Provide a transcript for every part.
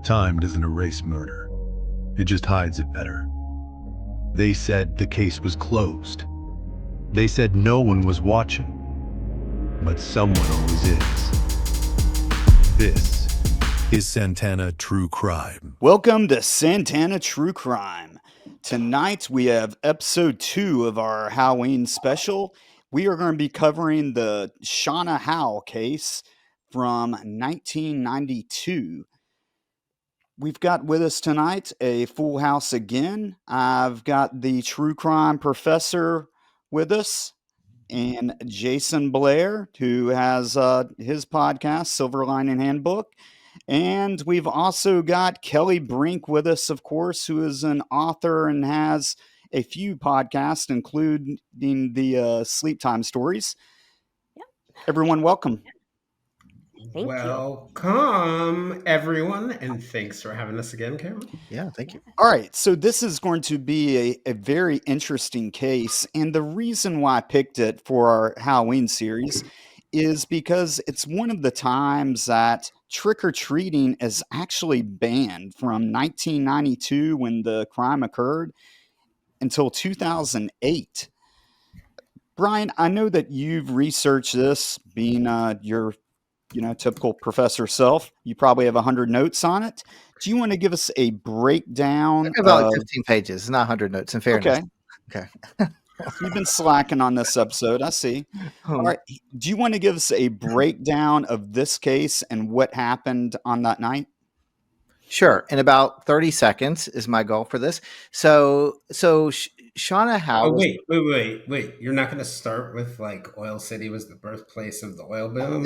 Time doesn't erase murder. It just hides it better. They said the case was closed. They said no one was watching. But someone always is. This is Santana True Crime. Welcome to Santana True Crime. Tonight we have episode 2 of our Halloween special. We are going to be covering the Shauna Howe case from 1992. We've got with us tonight a full house again. I've got the true crime professor with us and Jayson Blair, who has his podcast, Silver Lining Handbook. And we've also got Kelli Brink with us, of course, who is an author and has a few podcasts, including the Sleep Time Stories. Yep. Everyone, welcome. Thank you. Welcome, everyone, and thanks for having us again, Cameron. Yeah, thank you. All right, so this is going to be a very interesting case, and the reason why I picked it for our Halloween series is because it's one of the times that trick-or-treating is actually banned from 1992 when the crime occurred until 2008. Brian, I know that you've researched this, being your typical professor self. You probably have 100 notes on it. Do you want to give us a breakdown? About like 15 pages. It's not 100 notes, in fairness. Okay. You've been slacking on this episode. I see. All right. Do you want to give us a breakdown of this case and what happened on that night? Sure. In about 30 seconds is my goal for this. So Shauna Howe. Oh, wait. You're not going to start with like Oil City was the birthplace of the oil boom?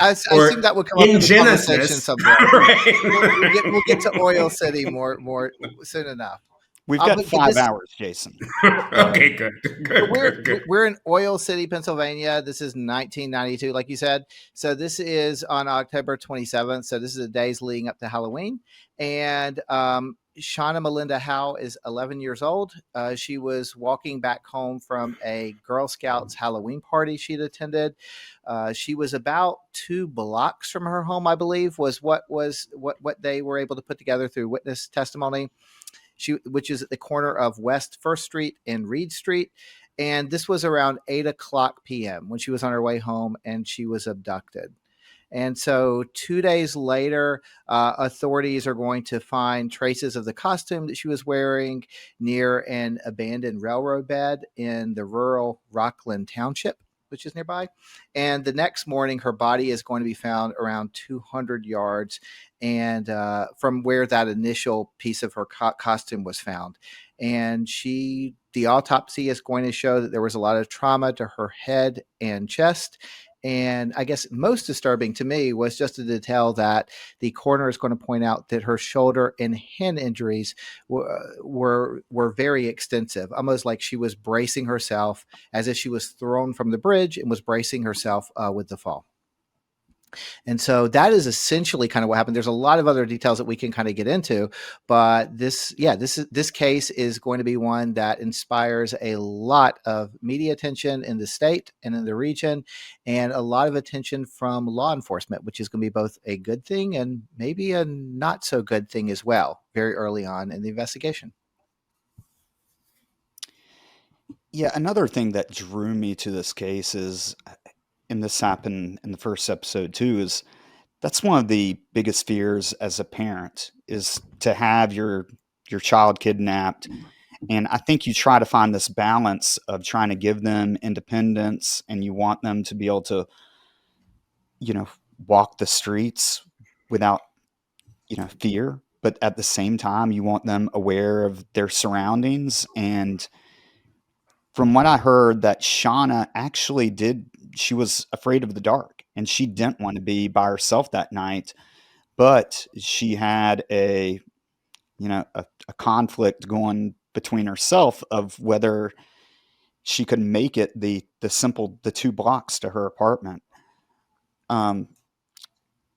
I assume that would come up in the conversation somewhere. Right. We'll get to Oil City more soon enough. We've got 5 hours, Jayson. Okay, good. We're in Oil City, Pennsylvania. This is 1992, like you said. So this is on October 27th. So this is the days leading up to Halloween. And Shauna Melinda Howe is 11 years old. She was walking back home from a Girl Scouts Halloween party she'd attended. She was about 2 blocks from her home, I believe, was what they were able to put together through witness testimony. Which is at the corner of West 1st Street and Reed Street. And this was around 8:00 p.m. when she was on her way home and she was abducted. And so 2 days later, authorities are going to find traces of the costume that she was wearing near an abandoned railroad bed in the rural Rockland Township, which is nearby. And the next morning, her body is going to be found around 200 yards and from where that initial piece of her costume was found. And the autopsy is going to show that there was a lot of trauma to her head and chest. And I guess most disturbing to me was just the detail that the coroner is going to point out that her shoulder and hand injuries were very extensive, almost like she was bracing herself as if she was thrown from the bridge and was bracing herself with the fall. And so that is essentially kind of what happened. There's a lot of other details that we can kind of get into, but this case is going to be one that inspires a lot of media attention in the state and in the region, and a lot of attention from law enforcement, which is going to be both a good thing and maybe a not so good thing as well, very early on in the investigation. Yeah, another thing that drew me to this case is, and this happened in the first episode too, is that's one of the biggest fears as a parent, is to have your child kidnapped. And I think you try to find this balance of trying to give them independence, and you want them to be able to, walk the streets without, fear. But at the same time, you want them aware of their surroundings. And from what I heard, that Shauna actually she was afraid of the dark, and she didn't want to be by herself that night, but she had a conflict going between herself of whether she could make it the 2 blocks to her apartment.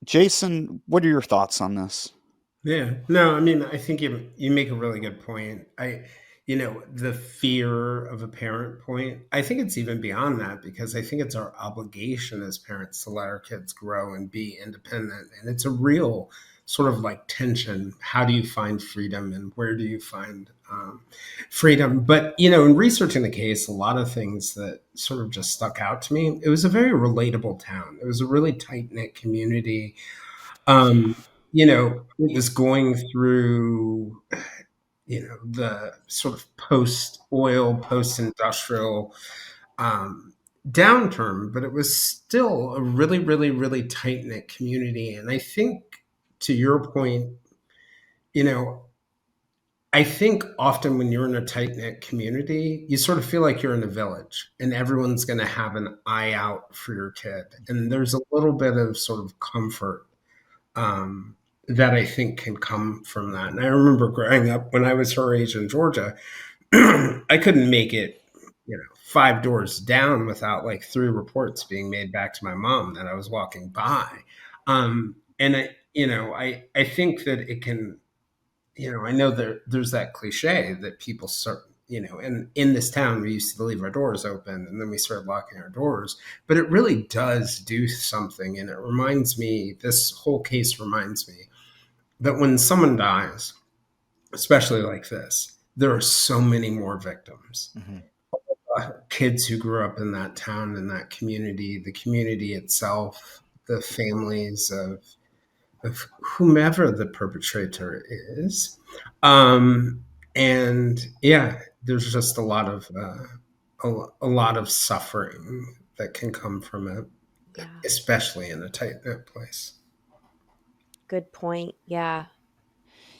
Jayson, what are your thoughts on this? Yeah, no, I mean, I think you make a really good point. the fear of a parent point. I think it's even beyond that, because I think it's our obligation as parents to let our kids grow and be independent. And it's a real sort of like tension. How do you find freedom, and where do you find freedom? But, in researching the case, a lot of things that sort of just stuck out to me. It was a very relatable town. It was a really tight knit community. It was going through the sort of post oil, post industrial downturn, but it was still a really, really, really tight knit community. And I think, to your point, I think often when you're in a tight knit community, you sort of feel like you're in a village and everyone's going to have an eye out for your kid. And there's a little bit of sort of comfort that I think can come from that. And I remember growing up when I was her age in Georgia, I couldn't make it, 5 doors down without like 3 reports being made back to my mom that I was walking by. And I think that it can, I know there's that cliche that people start, and in this town, we used to leave our doors open and then we started locking our doors, but it really does do something. And it reminds me, this whole case reminds me that when someone dies, especially like this, there are so many more victims. Mm-hmm. Kids who grew up in that town, in that community, the community itself, the families of whomever the perpetrator is. And yeah, there's just a lot of suffering that can come from it, especially in a tight knit place. Good point. Yeah.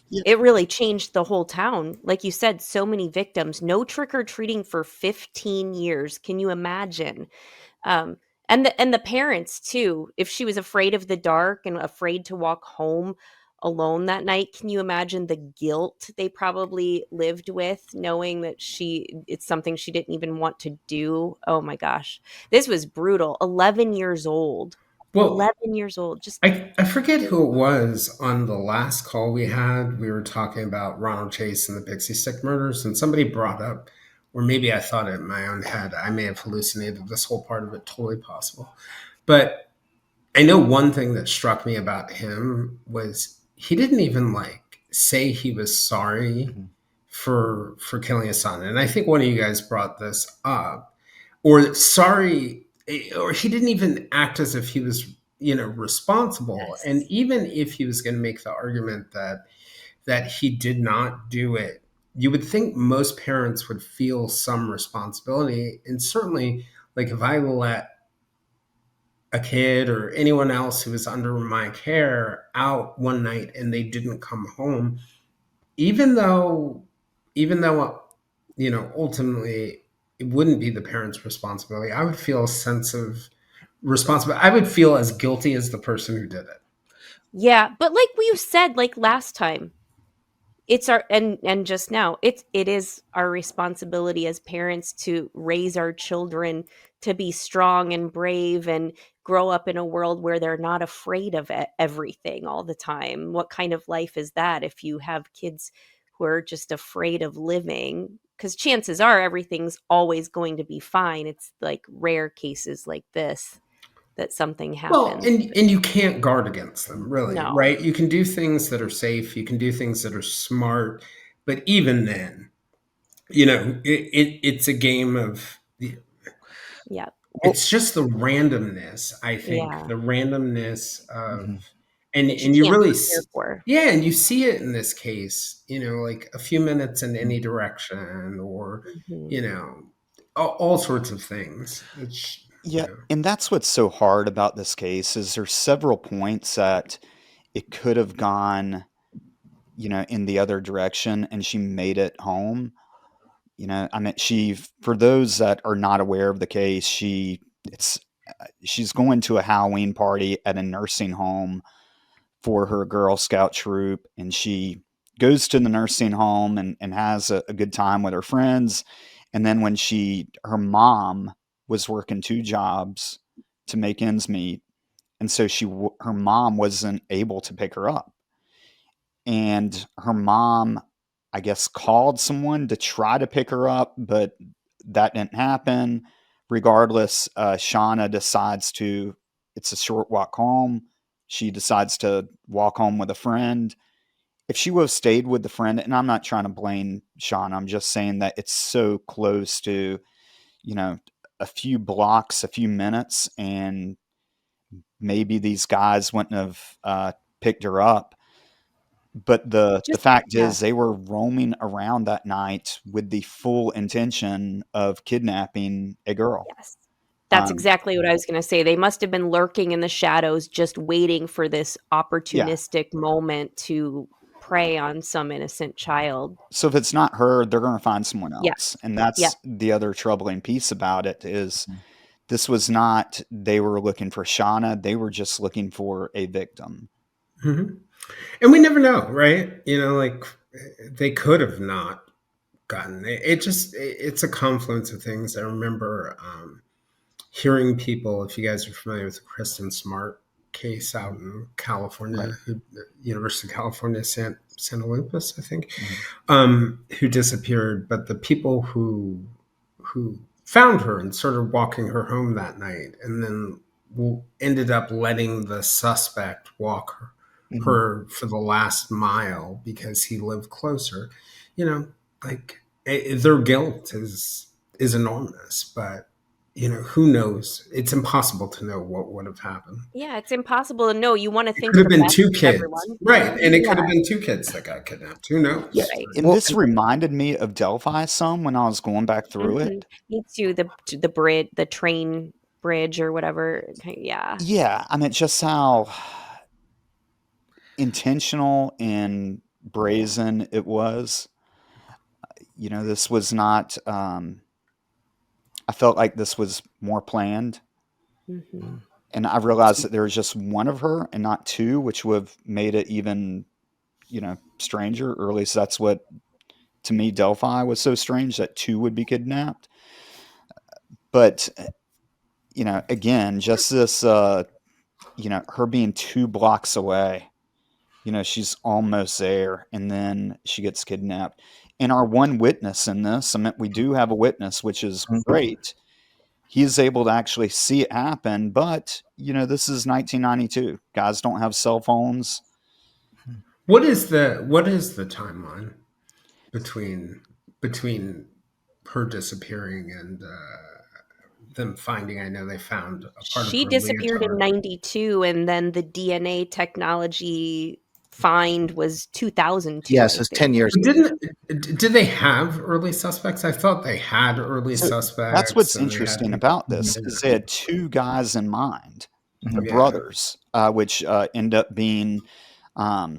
Yeah. It really changed the whole town. Like you said, so many victims, no trick or treating for 15 years. Can you imagine? And the parents too. If she was afraid of the dark and afraid to walk home alone that night, can you imagine the guilt they probably lived with, knowing that it's something she didn't even want to do? Oh my gosh. This was brutal. 11 years old. Well, 11 years old. Just I forget who it was on the last call we had. We were talking about Ronald Chase and the Pixie Stick murders, and somebody brought up, or maybe I thought it in my own head, I may have hallucinated this whole part of it, totally possible. But I know one thing that struck me about him was he didn't even like say he was sorry for killing his son. And I think one of you guys brought this up, or sorry, or he didn't even act as if he was responsible. Yes. And even if he was going to make the argument that he did not do it, you would think most parents would feel some responsibility. And certainly, like, if I let a kid or anyone else who was under my care out one night and they didn't come home, even though ultimately it wouldn't be the parent's responsibility, I would feel a sense of responsibility. I would feel as guilty as the person who did it. yeah, but like you said, like last time, it's our and just now, it is our responsibility as parents to raise our children to be strong and brave and grow up in a world where they're not afraid of everything all the time. What kind of life is that if you have kids who are just afraid of living? Because chances are everything's always going to be fine. It's like rare cases like this that something Well, happens. and you can't guard against them, really, No. right? You can do things that are safe, you can do things that are smart, but even then, it's a game of Yeah. it's just the randomness. I think Yeah. the randomness of Mhm. and That you you can't really prepare for. yeah, and you see it in this case, like a few minutes in any direction, or Mhm. all sorts of things. It's Yeah, and that's what's so hard about this case is there's several points that it could have gone, in the other direction, and she made it home. I mean, for those that are not aware of the case, she's going to a Halloween party at a nursing home for her Girl Scout troop, and she goes to the nursing home and has a good time with her friends. And then when her mom was working 2 jobs to make ends meet, and so her mom wasn't able to pick her up. And her mom, I guess, called someone to try to pick her up, but that didn't happen. Regardless, Shauna decides to, it's a short walk home. She decides to walk home with a friend. If she would have stayed with the friend, and I'm not trying to blame Shauna, I'm just saying that it's so close to, you know, a few blocks, a few minutes, and maybe these guys wouldn't have picked her up. But the Just fact yeah. is, they were roaming around that night with the full intention of kidnapping a girl. Yes. That's Um, exactly what I was gonna say. They must have been lurking in the shadows, just waiting for this yeah. opportunistic moment to prey on some innocent child. So if it's not her, they're going to find someone Yeah. else, and Yeah. that's the other troubling piece about it. Is this was not they were looking for Shauna; they were just looking for a victim. Mm-hmm. And we never know, right? You know, like they could have not gotten it. It's a confluence of things. I remember hearing people, if you guys are familiar with the Kristen Smart case out in California, Right. University of California, Santa Lupus, I think, Mhm. who disappeared. But the people who found her and started walking her home that night, and then ended up letting the suspect walk her for the last mile because he lived closer. You know, like their guilt is enormous, but you know, who knows? It's impossible to know what would have happened. Yeah, it's impossible to know. You wanna It think could have the been best two of kids, everyone. right? And it could Yeah. have been two kids that got kidnapped. Who knows? Right. And Well, this reminded me of Delphi some when I was going back through Mhm. it. Me too, the bridge, the train bridge or whatever. Yeah. Yeah, I mean, just how intentional and brazen it was. You know, this was not. I felt like this was more planned. Mhm. And I realized that there was just one of her and not two, which would have made it even, stranger, or at least that's what, to me, Delphi was so strange that two would be kidnapped. But, again, just this, her being 2 blocks away, she's almost there, and then she gets kidnapped. And our one witness in this, I mean, we do have a witness, which is great. He is able to actually see it happen, but this is 1992. Guys don't have cell phones. What is the timeline between her disappearing and them finding? I know they found a part of She her disappeared in leotard. 92, and then the DNA technology find was 2002, yes, I it's 10 think. years. Did they have early suspects? I thought they had early So that's what's suspects, and they had interesting people. about this is they had two guys in mind, the Yeah. brothers, which end up being um,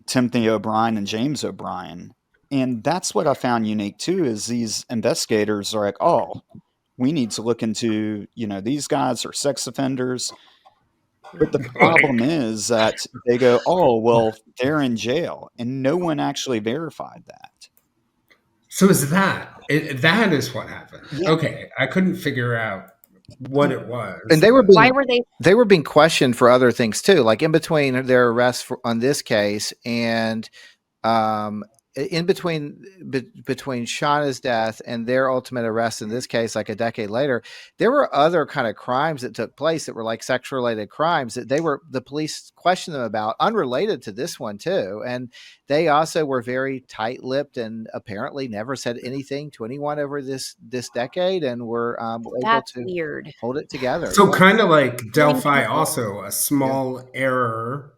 Timothy O'Brien and James O'Brien. And that's what I found unique too, is these investigators are like, oh, we need to look into, these guys are sex offenders. But the problem Like, is that they go, oh, well, they're in jail. And no one actually verified that. so is that is what happened? Yeah. Okay, I couldn't figure out what it was. And they were Why being were they they were being questioned for other things too, like in between their arrests on this case and um in between Shauna's death and their ultimate arrest in this case, like a decade later, there were other kind of crimes that took place that were like sex related crimes that the police questioned them about, unrelated to this one too. And they also were very tight lipped and apparently never said anything to anyone over this decade, and were able That's to weird. hold it together. So kind of like Killing Delphi, people. also a small error,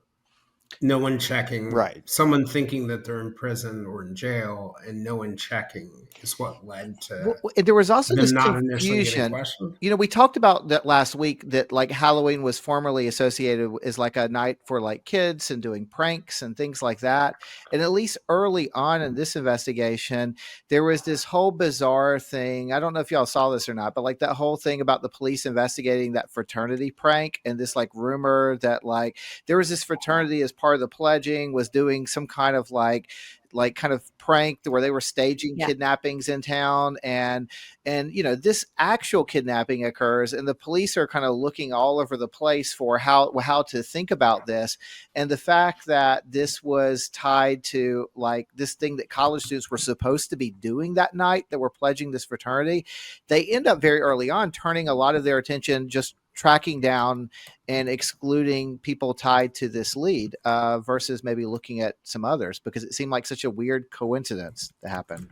no one checking, Right. someone thinking that they're in prison or in jail, and no one checking is what led to There was also them this not initially getting confusion. questioned. We talked about that last week, that like Halloween was formerly associated as like a night for like kids and doing pranks and things like that. And at least early on in this investigation, there was this whole bizarre thing. I don't know if y'all saw this or not, but like that whole thing about the police investigating that fraternity prank, and this like rumor that like there was this fraternity as part of the pledging was doing some kind of like like kind of pranked where they were staging Yeah. kidnappings in town, and this actual kidnapping occurs, and the police are kind of looking all over the place for how to think about this. And the fact that this was tied to like this thing that college students were supposed to be doing that night, that were pledging this fraternity, they end up very early on turning a lot of their attention just tracking down and excluding people tied to this lead versus maybe looking at some others, because it seemed like such a weird coincidence to happen.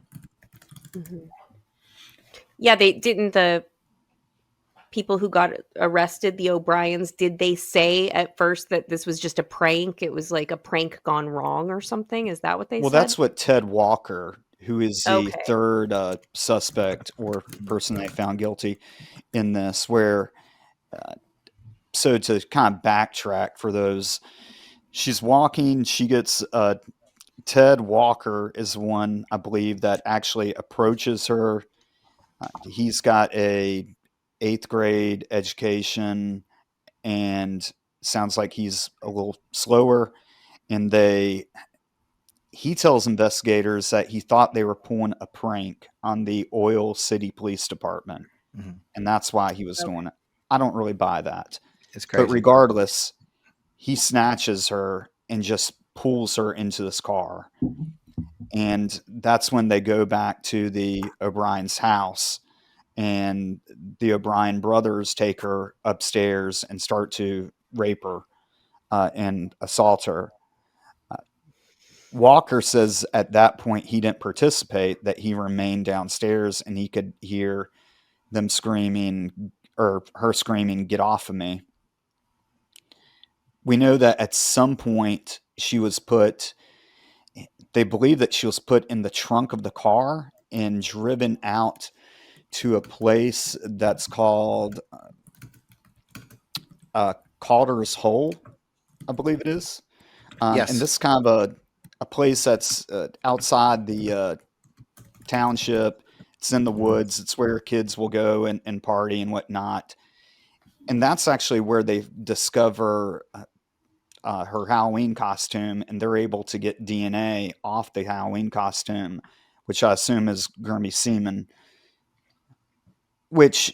Mm-hmm. Yeah, the people who got arrested, the O'Briens, did they say at first that this was just a prank? It was like a prank gone wrong or something? Is that what they Well, said? that's what Ted Walker, who is the Okay. third suspect or person they found guilty in this, where so to kind of backtrack for those, she's walking, she gets Ted Walker is one, I believe, that actually approaches her. He's got a 8th grade education and sounds like he's a little slower, and he tells investigators that he thought they were pulling a prank on the Oil City Police Department, and that's why he was doing it. I don't really buy that. It's crazy. But regardless, he snatches her and just pulls her into this car. And that's when they go back to the O'Brien's house, and the O'Brien brothers take her upstairs and start to rape her and assault her. Walker says at that point he didn't participate, that he remained downstairs and he could hear them screaming, or her screaming, "Get off of me." We know that at some point they believe that she was put in the trunk of the car and driven out to a place that's called Calder's Hole, I believe it is. Yes. And this is kind of a place that's outside the township. It's in the woods. It's where kids will go and party and whatnot. And that's actually where they discover her Halloween costume, and they're able to get DNA off the Halloween costume, which I assume is going to be semen. Which,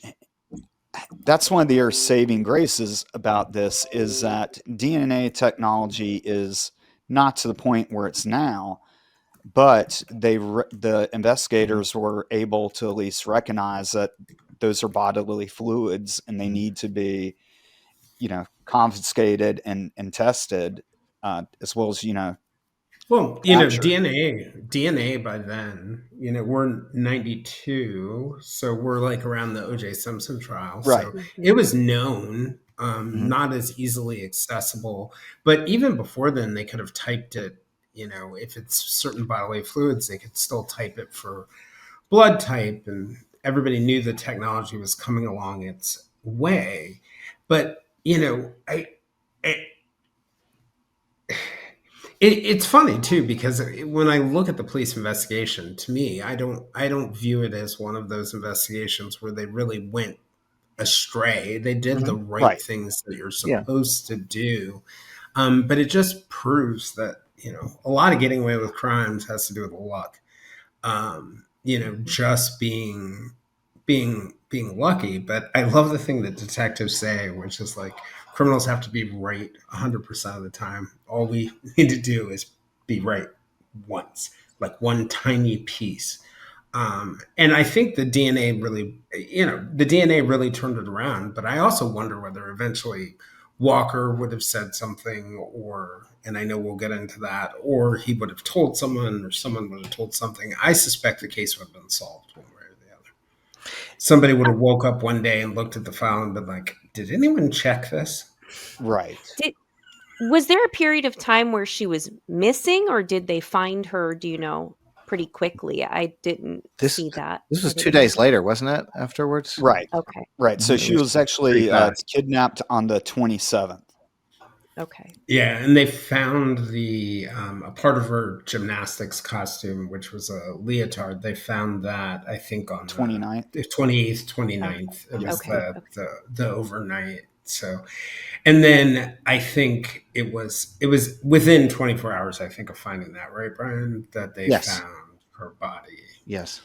that's one of the saving graces about this, is that DNA technology is not to the point where it's now, but the investigators were able to at least recognize that those are bodily fluids and they need to be, confiscated and tested, as well as, Well, captured. DNA by then, we're 92, so we're like around the O.J. Simpson trial. Right. So it was known, not as easily accessible. But even before then, they could have typed it, if it's certain bodily fluids, they could still type it for blood type. And everybody knew the technology was coming along its way. But, it's funny too, because when I look at the police investigation, to me, I don't view it as one of those investigations where they really went astray. They did the right things that you're supposed to do, but it just proves that a lot of getting away with crimes has to do with luck. Just being lucky. But I love the thing that detectives say, which is like, criminals have to be right 100% of the time. All we need to do is be right once, like one tiny piece. And I think the DNA really turned it around. But I also wonder whether eventually Walker would have said something, and I know we'll get into that, or he would have told someone, or someone would have told something. I suspect the case would have been solved one way or the other. Somebody would have woke up one day and looked at the file and been like, did anyone check this? Right. Was there a period of time where she was missing, or did they find her, pretty quickly? I didn't see that. This was 2 days later, wasn't it, afterwards? Right. Okay. Right. So she was actually kidnapped on the 27th. Okay. Yeah, and they found a part of her gymnastics costume, which was a leotard. They found that, I think, on 29th. the 28th, 29th. It was Okay. the overnight So, and then I think it was within 24 hours, I think, of finding that, right, Brian, that they Yes. found her body. Yes.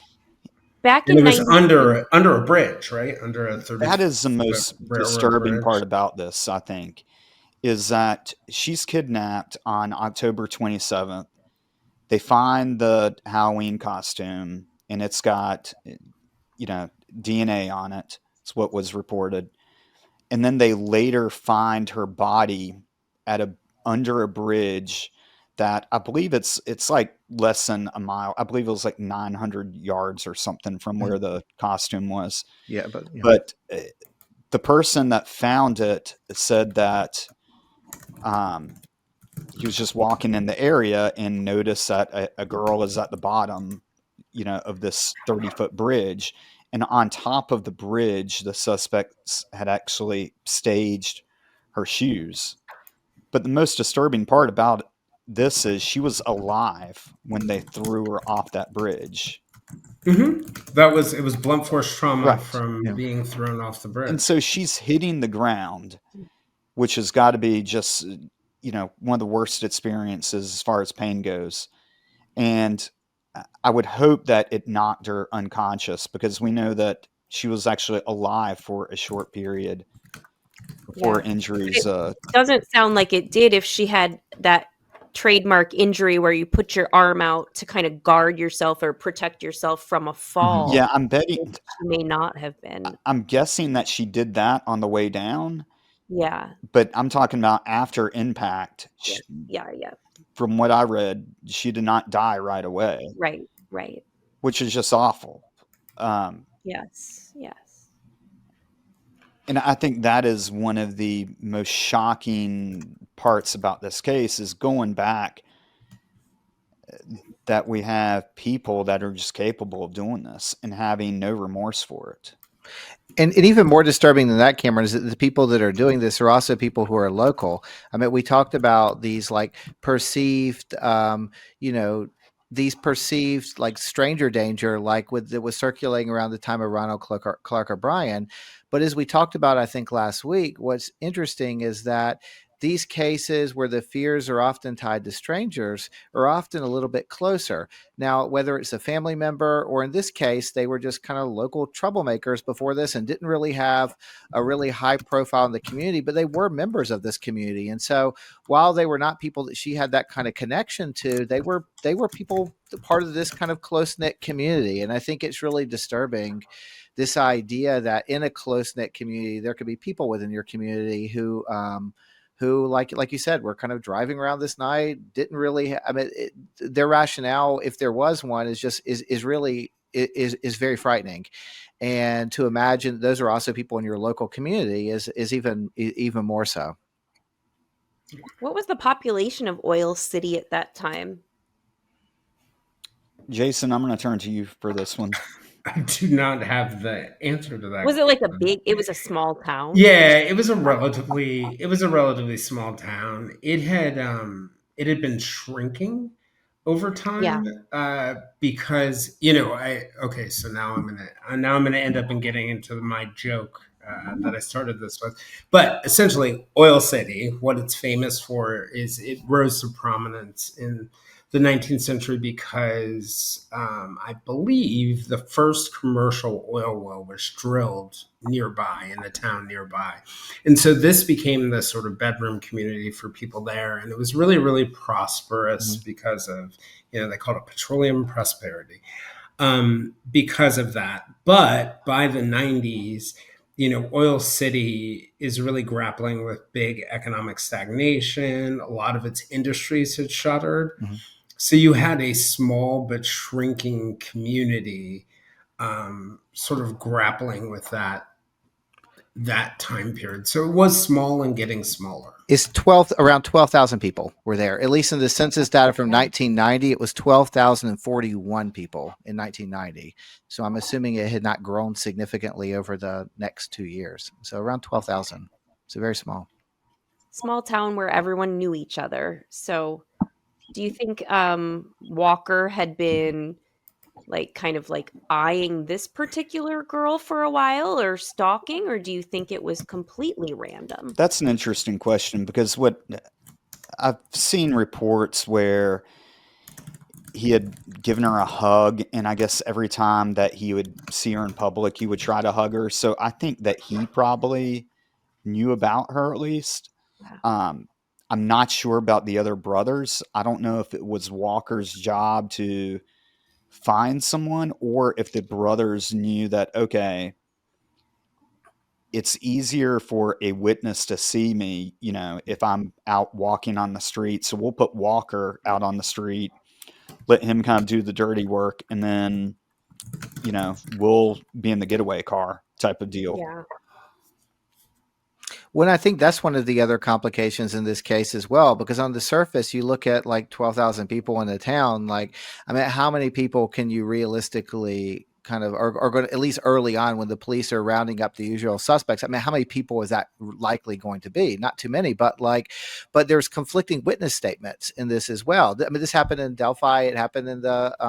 Back And in it was 90, under a bridge, right? Under a 30 That is the foot most railroad disturbing bridge. part about this, I think, is that she's kidnapped on October 27th. They find the Halloween costume and it's got, DNA on it. It's what was reported. And then they later find her body at a under a bridge that I believe it's like less than a mile. I believe it was like 900 yards or something from where the costume was. Yeah, but But the person that found it said that um, he was just walking in the area and noticed that a girl is at the bottom, of this 30-foot bridge. And on top of the bridge, the suspects had actually staged her shoes. But the most disturbing part about this is she was alive when they threw her off that bridge. It was blunt force trauma Right. from Yeah. being thrown off the bridge. And so she's hitting the ground, which has got to be just, one of the worst experiences as far as pain goes. And I would hope that it knocked her unconscious because we know that she was actually alive for a short period before Yeah. injuries. doesn't sound like it did if she had that trademark injury where you put your arm out to kind of guard yourself or protect yourself from a fall. Yeah, I'm betting. She may not have been. I'm guessing that she did that on the way down, Yeah. but I'm talking about after impact. Yeah. From what I read, she did not die right away, Right. which is just awful. Yes. And I think that is one of the most shocking parts about this case is going back that we have people that are just capable of doing this and having no remorse for it. And even more disturbing than that, Cameron, is that the people that are doing this are also people who are local. I mean, we talked about these like perceived, these perceived like stranger danger, like that was circulating around the time of Ronald Clark O'Brien. But as we talked about, I think last week, what's interesting is that these cases where the fears are often tied to strangers are often a little bit closer. Now, whether it's a family member or in this case, they were just kind of local troublemakers before this and didn't really have a really high profile in the community, but they were members of this community. And so while they were not people that she had that kind of connection to, they were people part of this kind of close-knit community. And I think it's really disturbing, this idea that in a close-knit community, there could be people within your community who like you said, were kind of driving around this night, didn't really, their rationale, if there was one, is really very frightening. And to imagine those are also people in your local community is even more so. What was the population of Oil City at that time? Jayson, I'm going to turn to you for this one. I do not have the answer to that. Was it like it was a small town? Yeah, it was a relatively small town. It had been shrinking over time, because so now I'm gonna end up in getting into my joke that I started this with. But essentially, Oil City, what it's famous for is it rose to prominence in the 19th century because I believe the first commercial oil well was drilled nearby in the town nearby. And so this became the sort of bedroom community for people there. And it was really, really prosperous because of, they called it petroleum prosperity because of that. But by the 90s, Oil City is really grappling with big economic stagnation. A lot of its industries had shuttered. So you had a small but shrinking community sort of grappling with that time period. So it was small and getting smaller. It's around 12,000 people were there. At least in the census data from 1990, it was 12,041 people in 1990. So I'm assuming it had not grown significantly over the next 2 years. So around 12,000. So very small. Small town where everyone knew each other. So do you think Walker had been like kind of like eyeing this particular girl for a while or stalking, or do you think it was completely random? That's an interesting question because what I've seen reports where he had given her a hug, and I guess every time that he would see her in public, he would try to hug her. So I think that he probably knew about her at least. Yeah. I'm not sure about the other brothers. I don't know if it was Walker's job to find someone or if the brothers knew that, okay, it's easier for a witness to see me, if I'm out walking on the street. So we'll put Walker out on the street, let him kind of do the dirty work, and then, we'll be in the getaway car type of deal. Yeah. Well, I think that's one of the other complications in this case as well, because on the surface, you look at like 12,000 people in the town. Like, I mean, how many people can you realistically kind of, are going to, at least early on when the police are rounding up the usual suspects? I mean, how many people is that likely going to be? Not too many, but there's conflicting witness statements in this as well. I mean, this happened in Delphi. It happened in the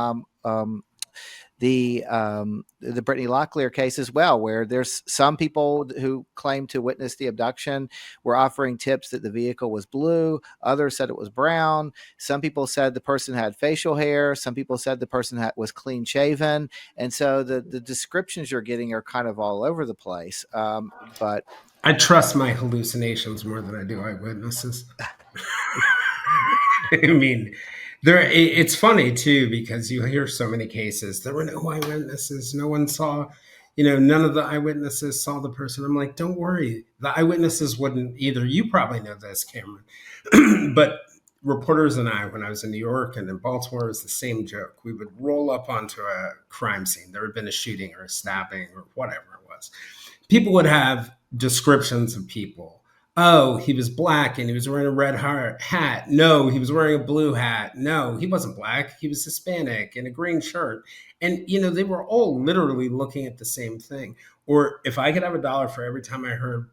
Brittany Locklear case as well, where there's some people who claim to witness the abduction were offering tips that the vehicle was blue. Others said it was brown. Some people said the person had facial hair. Some people said the person was clean shaven. And so the descriptions you're getting are kind of all over the place. But I trust my hallucinations more than I do eyewitnesses. I mean, it's funny too, because you hear so many cases. There were no eyewitnesses. No one saw, none of the eyewitnesses saw the person. I'm like, don't worry. The eyewitnesses wouldn't either. You probably know this, Cameron. But reporters and I, when I was in New York and in Baltimore, it was the same joke. We would roll up onto a crime scene. There had been a shooting or a stabbing or whatever it was. People would have descriptions of people. Oh, he was black and he was wearing a red hat. No, he was wearing a blue hat. No, he wasn't black. He was Hispanic in a green shirt. And, they were all literally looking at the same thing. Or if I could have $1 for every time I heard,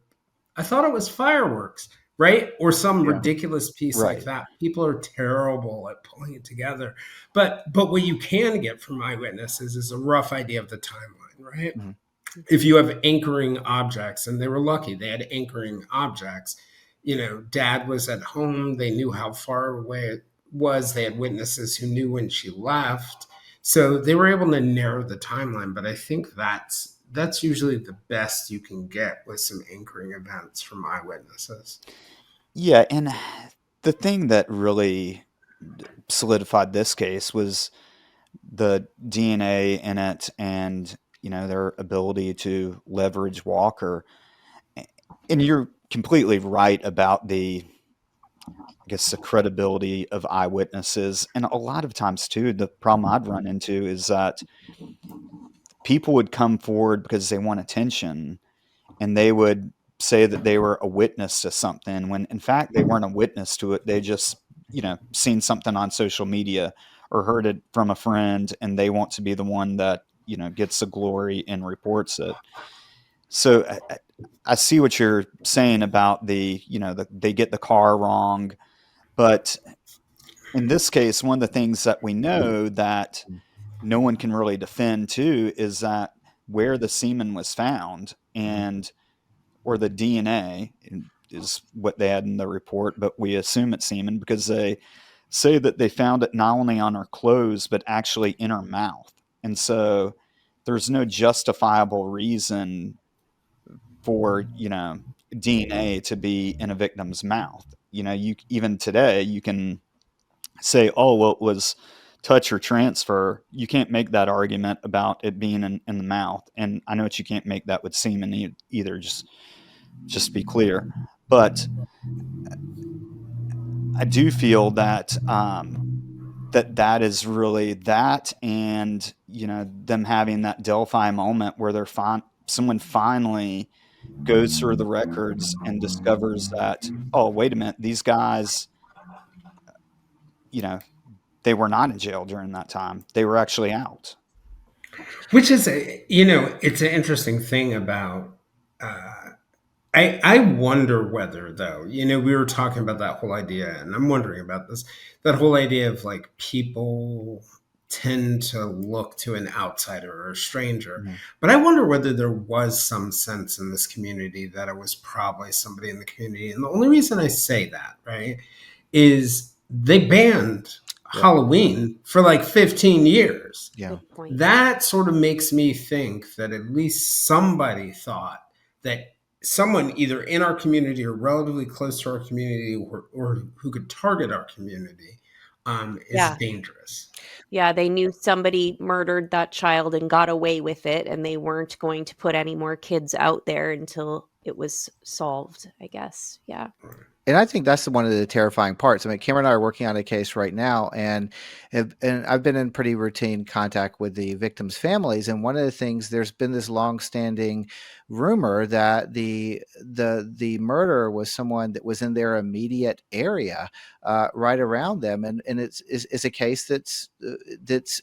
I thought it was fireworks, right? Or some ridiculous piece like that. People are terrible at pulling it together. But what you can get from eyewitnesses is a rough idea of the timeline, right? Mm-hmm. If you have anchoring objects, and they were lucky, they had anchoring objects. Dad was at home. They knew how far away it was. They had witnesses who knew when she left. So they were able to narrow the timeline. But I think that's usually the best you can get with some anchoring events from eyewitnesses. Yeah, and the thing that really solidified this case was the DNA in it and their ability to leverage Walker. And you're completely right about the credibility of eyewitnesses. And a lot of times too, the problem I'd run into is that people would come forward because they want attention, and they would say that they were a witness to something when in fact they weren't a witness to it. They just, seen something on social media or heard it from a friend, and they want to be the one that, gets the glory and reports it. So I see what you're saying about they get the car wrong. But in this case, one of the things that we know that no one can really defend too is that where the semen was found or the DNA is what they had in the report, but we assume it's semen because they say that they found it not only on her clothes, but actually in her mouth. And so there's no justifiable reason for, DNA to be in a victim's mouth. Even today you can say, oh, well, it was touch or transfer. You can't make that argument about it being in the mouth. And I know that you can't make that with semen either, just to be clear. But I do feel that that is really that, and them having that Delphi moment where someone finally goes through the records and discovers that, oh, wait a minute, these guys, they were not in jail during that time. They were actually out. Which is, it's an interesting thing about, I wonder whether, though, we were talking about that whole idea, and I'm wondering about this, that whole idea of like people tend to look to an outsider or a stranger. Mhm. But I wonder whether there was some sense in this community that it was probably somebody in the community. And the only reason I say that, right, is they banned Yeah. Halloween for like 15 years. Yeah. Good point. That sort of makes me think that at least somebody thought that someone either in our community or relatively close to our community or who could target our community is Yeah. dangerous. Yeah, they knew somebody murdered that child and got away with it, and they weren't going to put any more kids out there until it was solved, I guess. Yeah. And I think that's one of the terrifying parts. I mean, Cameron and I are working on a case right now, and I've been in pretty routine contact with the victims' families. And one of the things, there's been this long-standing rumor that the murderer was someone that was in their immediate area, right around them, and it's a case that's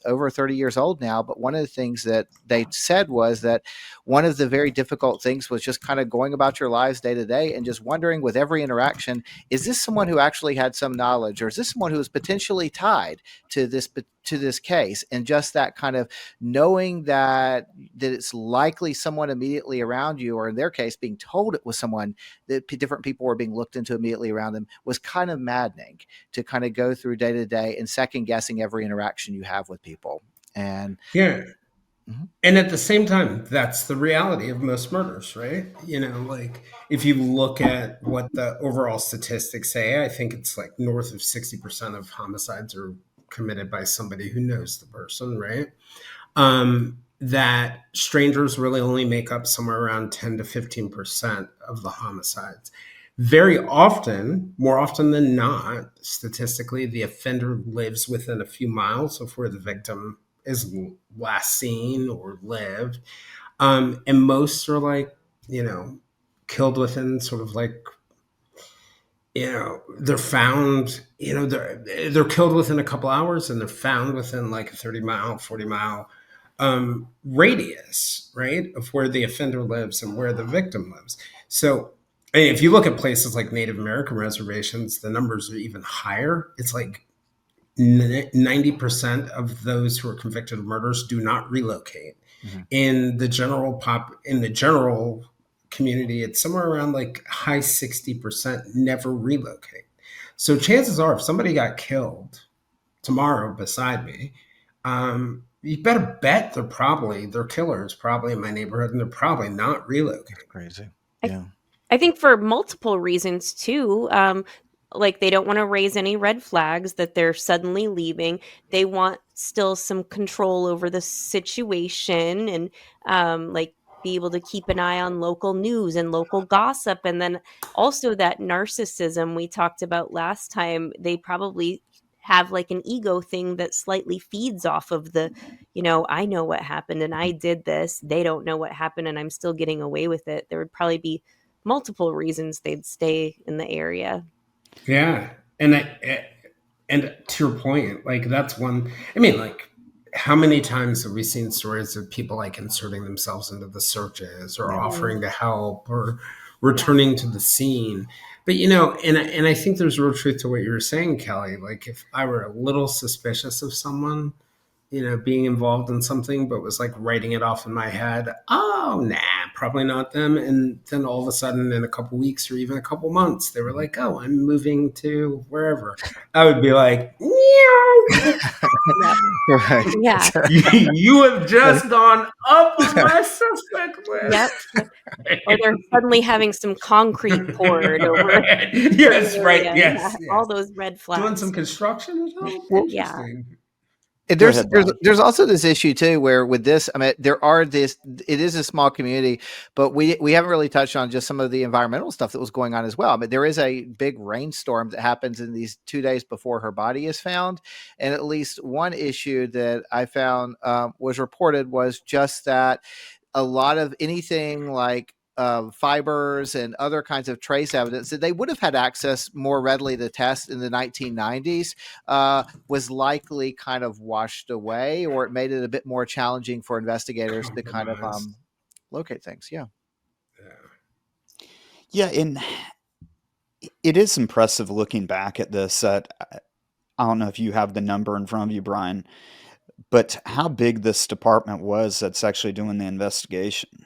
over 30 years old now. But one of the things that they said was that one of the very difficult things was just kind of going about your lives day to day and just wondering with every interaction, is this someone who actually had some knowledge, or is this someone who is potentially tied to this case? And just that kind of knowing that it's likely someone immediately around you, or in their case being told it was someone that different people were being looked into immediately around them, was kind of maddening to kind of go through day to day and second guessing every interaction you have with people. And Yeah. Mhm. And at the same time, that's the reality of most murders, right? Like if you look at what the overall statistics say, I think it's like north of 60% of homicides are committed by somebody who knows the person, right? That strangers really only make up somewhere around 10 to 15% of the homicides. Very often, more often than not, statistically, the offender lives within a few miles of where the victim is last seen or lived. And most are like, killed within sort of like, they're found, they're killed within a couple hours, and they're found within like a 30-mile, 40-mile radius, right, of where the offender lives and where the victim lives. So if you look at places like Native American reservations, the numbers are even higher. It's like 90% of those who are convicted of murders do not relocate. Mhm. In the general community, it's somewhere around like high 60% never relocate. So chances are, if somebody got killed tomorrow beside me, you better bet their killer is probably in my neighborhood, and they're probably not relocating. Crazy. I- Yeah. I think for multiple reasons too. Like they don't want to raise any red flags that they're suddenly leaving. They want still some control over the situation, and like be able to keep an eye on local news and local gossip. And then also that narcissism we talked about last time. They probably have like an ego thing that slightly feeds off of the, I know what happened and I did this. They don't know what happened and I'm still getting away with it. There would probably be multiple reasons they'd stay in the area. Yeah, and to your point, like that's one. I mean, like, how many times have we seen stories of people like inserting themselves into the searches, or Yeah. offering to help, or returning to the scene? But and I think there's real truth to what you were saying, Kelly. Like, if I were a little suspicious of someone, being involved in something, but was like writing it off in my head. Oh, nah, probably not them. And then all of a sudden, in a couple weeks or even a couple months, they were like, "Oh, I'm moving to wherever." I would be like, "Meow." Right. Yeah. You have just gone up on my suspect Yep. list. Or they're suddenly having some concrete poured over Yes, the right. area. Yes, Yeah, all yes. those red Doing some flags. construction at home? Well, Yeah. Interesting. and Go ahead, Brian. there's also this issue too, where with this, I mean, it is a small community, but we haven't really touched on just some of the environmental stuff that was going on as well. I mean, there is a big rainstorm that happens in these 2 days before her body is found, and at least one issue that I found was reported was just that a lot of anything like fibers and other kinds of trace evidence that they would have had access more readily to test in the 1990s was likely kind of washed away, or it made it a bit more challenging for investigators to kind of Compromised. locate things. Yeah. Yeah, and it is impressive looking back at this. I don't know if you have the number in front of you, Brian, But how big this department was that's actually doing the investigation?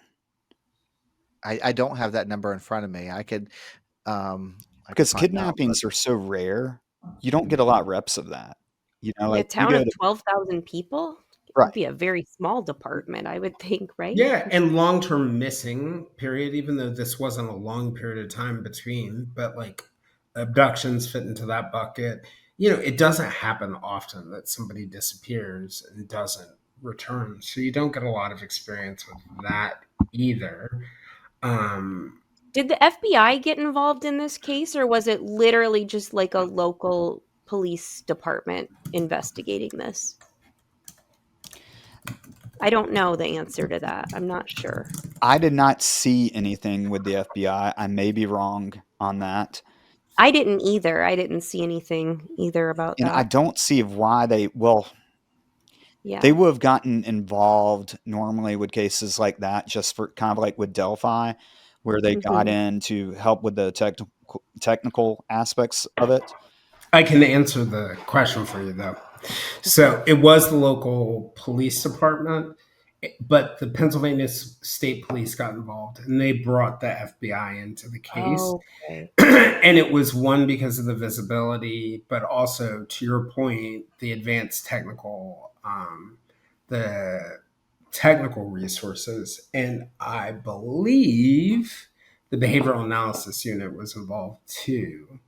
I don't have that number in front of me. I could Because find out, but kidnappings are so rare, you don't get a lot of reps of that. A Like you town go of to 12,000 people? It would right. be a very small department, I would think, right? Yeah, and long-term missing period, even though this wasn't a long period of time between, but like abductions fit into that bucket. It doesn't happen often that somebody disappears and doesn't return. So you don't get a lot of experience with that either. Um, Did the FBI get involved in this case, or was it literally just like a local police department investigating this? I don't know the answer to that. I'm not sure. I did not see anything with the FBI. I may be wrong on that. I didn't either. I didn't see anything either about And I that. don't see why they would Yeah. have gotten involved normally with cases like that, just for kind of like with Delphi, where they got Mhm. in to help with the technical aspects of it. I can answer the question for you though. So it was the local police department, but the Pennsylvania State Police got involved and they brought the FBI into the case. Okay. And it was one because of the visibility, but also to your point, the advanced the technical resources. And I believe the behavioral analysis unit was involved too.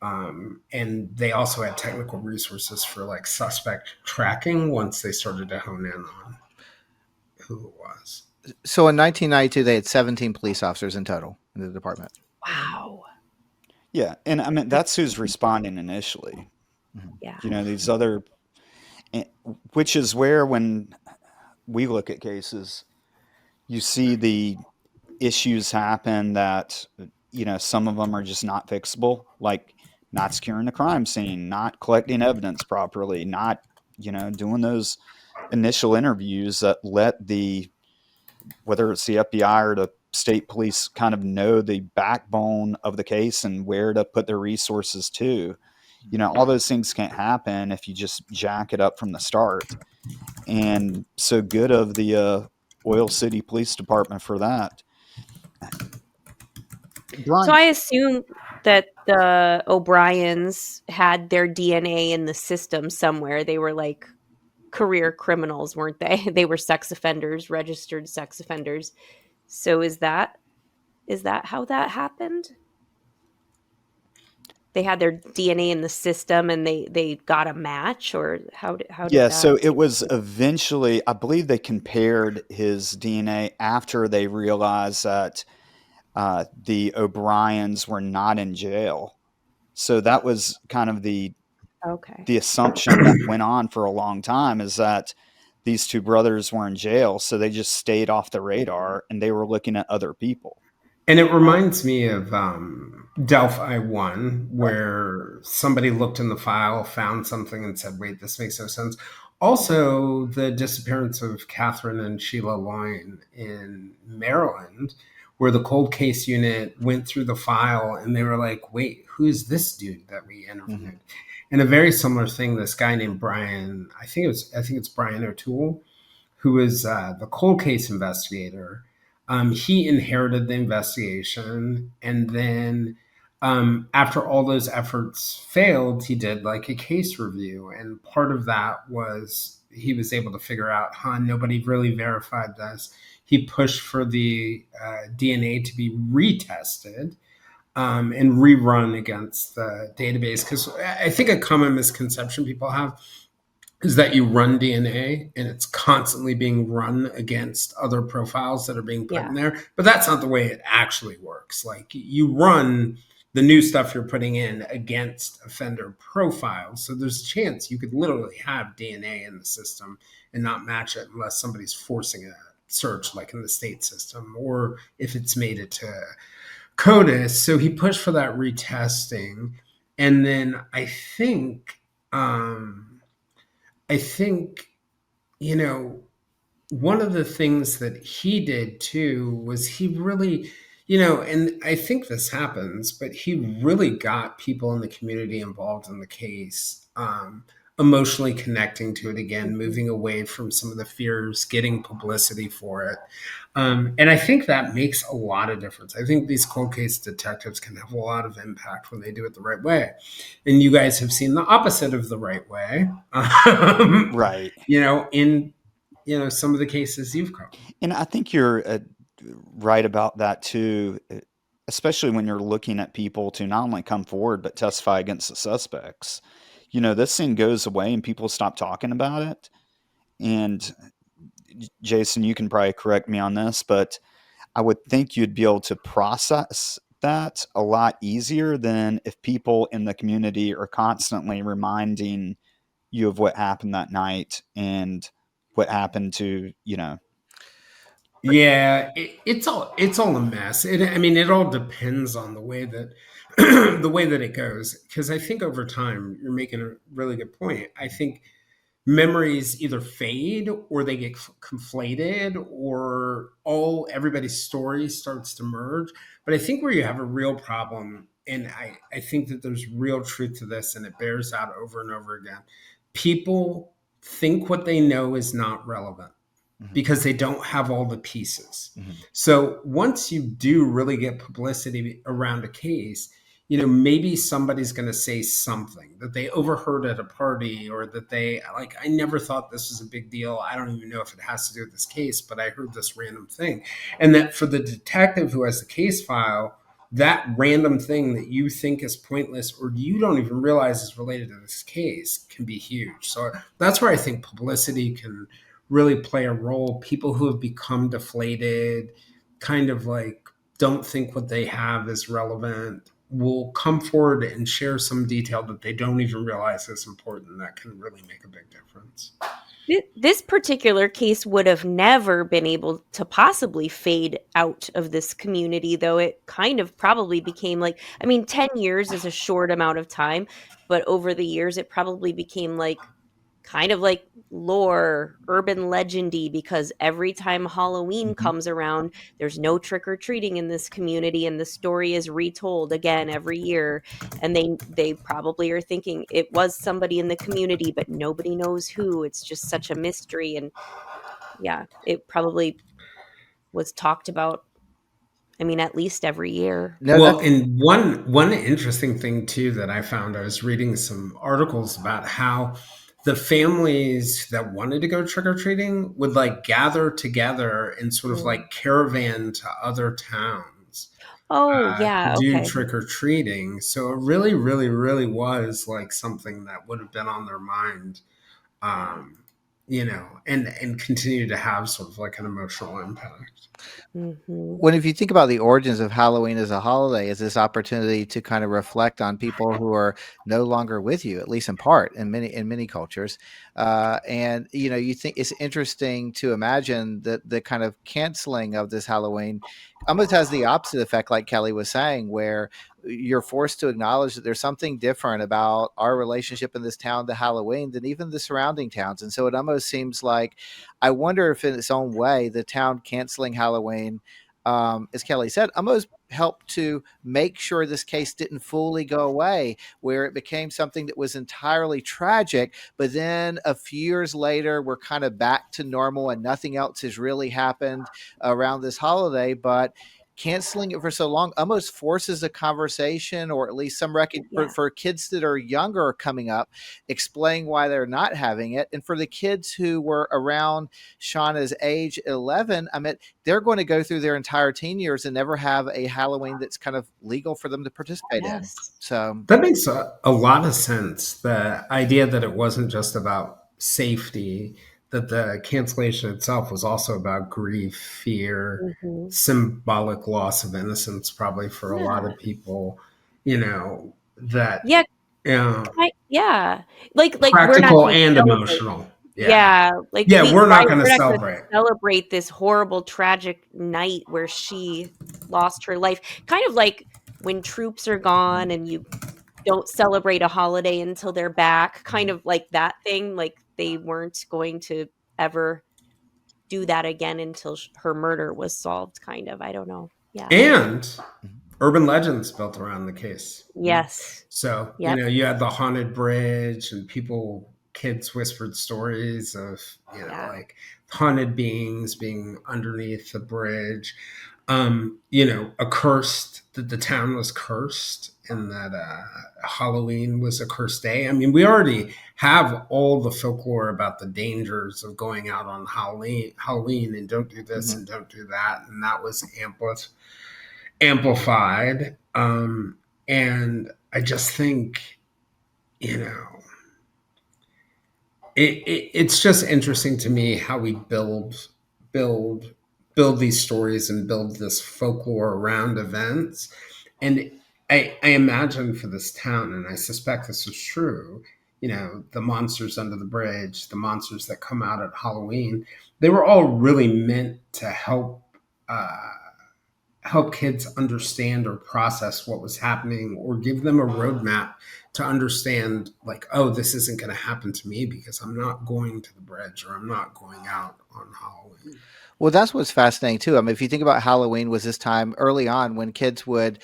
And they also had technical resources for like suspect tracking once they started to hone in on who it was. so in 1992 they had 17 police officers in total in the department. Wow. Yeah, and I mean that's who's responding initially. Yeah. These other, which is where when we look at cases, you see the issues happen that some of them are just not fixable, like not securing the crime scene, not collecting evidence properly, not doing those initial interviews that let whether it's the FBI or the state police kind of know the backbone of the case and where to put their resources to. All those things can't happen if you just jack it up from the start. And so good of the Oil City Police Department for that. So Brian, I assume that the O'Briens had their DNA in the system somewhere. They were like career criminals, weren't they? They were sex offenders, registered sex offenders. So is that how that happened? They had their DNA in the system and they got a match, or how did yeah, so that? it was eventually, I believe they compared his DNA after they realized that the O'Briens were not in jail. So that was kind of the Okay. assumption that went on for a long time, is that these two brothers were in jail, so they just stayed off the radar and they were looking at other people. And it reminds me of Delphi 1, Right. where somebody looked in the file, found something, and said, wait, this makes no sense. Also, the disappearance of Catherine and Sheila Loyne in Maryland, where the cold case unit went through the file and they were like, wait, who's this dude that we interviewed? Mhm. And a very similar thing, this guy named Brian, I think it's Brian O'Toole, who was the cold case investigator. He inherited the investigation, and then after all those efforts failed, he did like a case review, and part of that was he was able to figure out, nobody really verified this. He pushed for the DNA to be retested and rerun against the database, because I think a common misconception people have is that you run DNA and it's constantly being run against other profiles that are being put in Yeah. there. But that's not the way it actually works. Like you run the new stuff you're putting in against offender profiles. So there's a chance you could literally have DNA in the system and not match it unless somebody's forcing a search, like in the state system, or if it's made it to CODIS. So he pushed for that retesting. And then I think, you know, one of the things that he did too was he really, and I think this happens, but he really got people in the community involved in the case. emotionally connecting to it again, moving away from some of the fears, getting publicity for it. And I think that makes a lot of difference. I think these cold case detectives can have a lot of impact when they do it the right way. And you guys have seen the opposite of the right way, Right. in some of the cases you've covered. And I think you're right about that too, especially when you're looking at people to not only come forward but testify against the suspects. This thing goes away and people stop talking about it. And Jayson, you can probably correct me on this, but I would think you'd be able to process that a lot easier than if people in the community are constantly reminding you of what happened that night and what happened to, Yeah, it's all a mess. It all depends on the way that the way that it goes. Because I think over time, you're making a really good point. I think memories either fade or they get conflated, or everybody's story starts to merge. But I think where you have a real problem, and I think that there's real truth to this, and it bears out over and over again. People think what they know is not relevant because they don't have all the pieces. So once you do really get publicity around a case, maybe somebody's going to say something that they overheard at a party, or that they like, I never thought this was a big deal. I don't even know if it has to do with this case, but I heard this random thing. And that for the detective who has the case file, that random thing that you think is pointless or you don't even realize is related to this case can be huge. So that's where I think publicity can really play a role. People who have become deflated, kind of like don't think what they have is relevant, will come forward and share some detail that they don't even realize is important. That can really make a big difference. This particular case would have never been able to possibly fade out of this community, though it kind of probably became 10 years is a short amount of time, but over the years it probably became kind of like lore, urban legendy, because every time Halloween comes around, there's no trick-or-treating in this community, and the story is retold again every year. And they probably are thinking it was somebody in the community, but nobody knows who. It's just such a mystery. And yeah, it probably was talked about, at least every year. No, Well, that's and one interesting thing too that I found, I was reading some articles about how the families that wanted to go trick or treating would like gather together and sort of like caravan to other towns Oh, to yeah, do okay. trick or treating. So it really, really, really was like something that would have been on their mind, and continue to have sort of like an emotional impact. when if you think about the origins of Halloween as a holiday, is this opportunity to kind of reflect on people who are no longer with you, at least in part, in many cultures. And you think it's interesting to imagine that the kind of canceling of this Halloween almost has the opposite effect, like Kelli was saying, where you're forced to acknowledge that there's something different about our relationship in this town to Halloween than even the surrounding towns. And so it almost seems like, I wonder if in its own way, the town canceling Halloween, as Kelli said, almost helped to make sure this case didn't fully go away, where it became something that was entirely tragic. But then a few years later, we're kind of back to normal and nothing else has really happened around this holiday. But canceling it for so long almost forces a conversation, or at least some for kids that are younger coming up, explain why they're not having it. And for the kids who were around Shauna's age 11, they're going to go through their entire teen years and never have a Halloween that's kind of legal for them to participate in. So that makes a lot of sense. The idea that it wasn't just about safety, that the cancellation itself was also about grief, fear, symbolic loss of innocence, probably for a lot of people, that, Yeah. Yeah. Like we're not practical going to and celebrate. emotional. Yeah. We're not going to we're not going to celebrate. celebrate this horrible, tragic night where she lost her life. Kind of like when troops are gone and you don't celebrate a holiday until they're back. Kind of like that thing. Like they weren't going to ever do that again until her murder was solved. Kind of. I don't know. Yeah. And urban legends built around the case. Yes. So, Yep. you had the haunted bridge and people kids whispered stories of, Yeah. like haunted beings being underneath the bridge. That the town was cursed, and that Halloween was a cursed day. I mean, we already have all the folklore about the dangers of going out on Halloween and don't do this and don't do that. And that was amplified. And I just think, it's just interesting to me how we build these stories and build this folklore around events. And I imagine for this town, and I suspect this is true, the monsters under the bridge, the monsters that come out at Halloween, they were all really meant to help kids understand or process what was happening, or give them a roadmap to understand, like, oh, this isn't going to happen to me because I'm not going to the bridge, or I'm not going out on Halloween. Well, that's what's fascinating too. I mean, if you think about Halloween, was this time early on when kids would,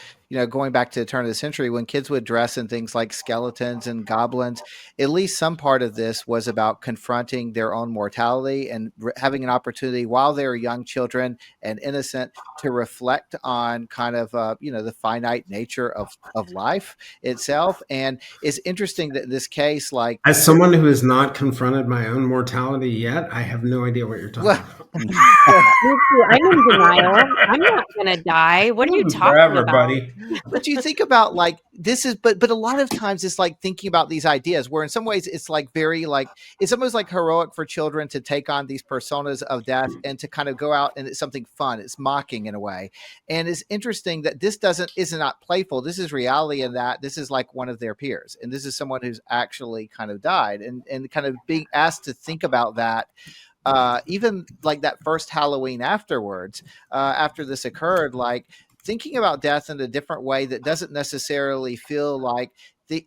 going back to the turn of the century, when kids would dress in things like skeletons and goblins, at least some part of this was about confronting their own mortality and having an opportunity while they were young children and innocent to reflect on kind of, the finite nature of life itself. And it's interesting that in this case, like, As someone who has not confronted my own mortality yet, I have no idea what you're talking well, about. Me too. I'm in denial. I'm not gonna die. What are you talking Forever, about? buddy. but you think about like this is but a lot of times it's like thinking about these ideas where in some ways it's like very like it's almost like heroic for children to take on these personas of death and to kind of go out and it's something fun. It's mocking in a way. And it's interesting that this is not playful. This is reality, in that this is like one of their peers. And this is someone who's actually kind of died, and kind of being asked to think about that. Even like that first Halloween afterwards, after this occurred, like thinking about death in a different way that doesn't necessarily feel like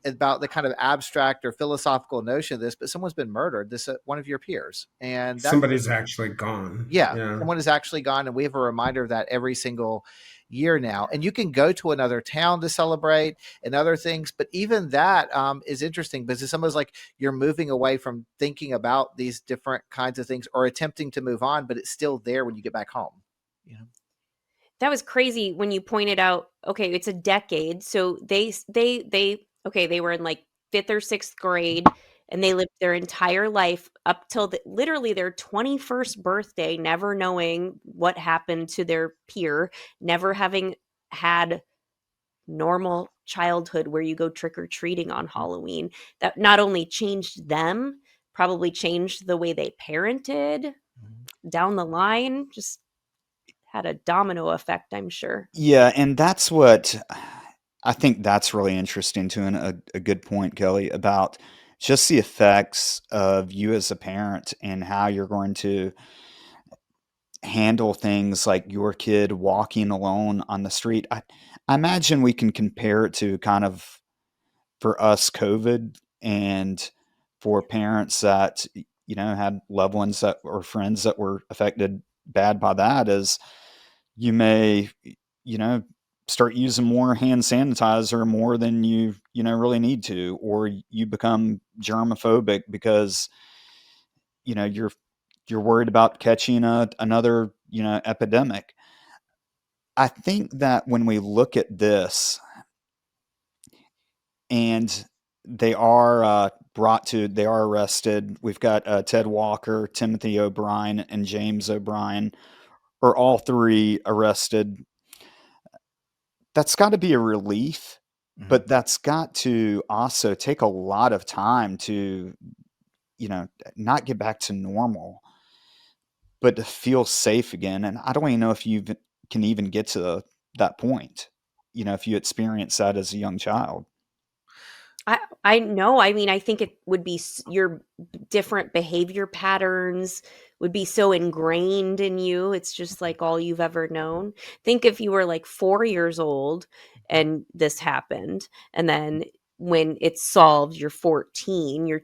about the kind of abstract or philosophical notion of this, but someone's been murdered. This one of your peers, and that Somebody's actually gone. yeah, Yeah. someone is actually gone, and we have a reminder of that every single year now. And you can go to another town to celebrate and other things, but even that is interesting because it's almost like you're moving away from thinking about these different kinds of things or attempting to move on, but it's still there when you get back home. That was crazy when you pointed out, okay, it's a decade. So they were in like 5th or 6th grade, and they lived their entire life up till literally their 21st birthday, never knowing what happened to their peer, never having had normal childhood where you go trick or treating on Halloween. That not only changed them, probably changed the way they parented down the line, just had a domino effect, I'm sure. Yeah, and that's what I think that's really interesting too, and a good point, Kelly, about just the effects of you as a parent and how you're going to handle things like your kid walking alone on the street. I imagine we can compare it to kind of for us COVID, and for parents that had loved ones that or friends that were affected bad by that, is you may you know start using more hand sanitizer more than really need to, or you become germophobic because you're worried about catching another epidemic. I think that when we look at this, and they are they are arrested. We've got Ted Walker, Timothy O'Brien, and James O'Brien, are all three arrested. That's got to be a relief, but that's got to also take a lot of time to, not get back to normal, but to feel safe again. And I don't even know if you can even get to that point, if you experience that as a young child. I know. I mean, I think it would be your different behavior patterns would be so ingrained in you. It's just like all you've ever known. Think if you were like 4 years old and this happened, and then when it's solved, you're 14, you're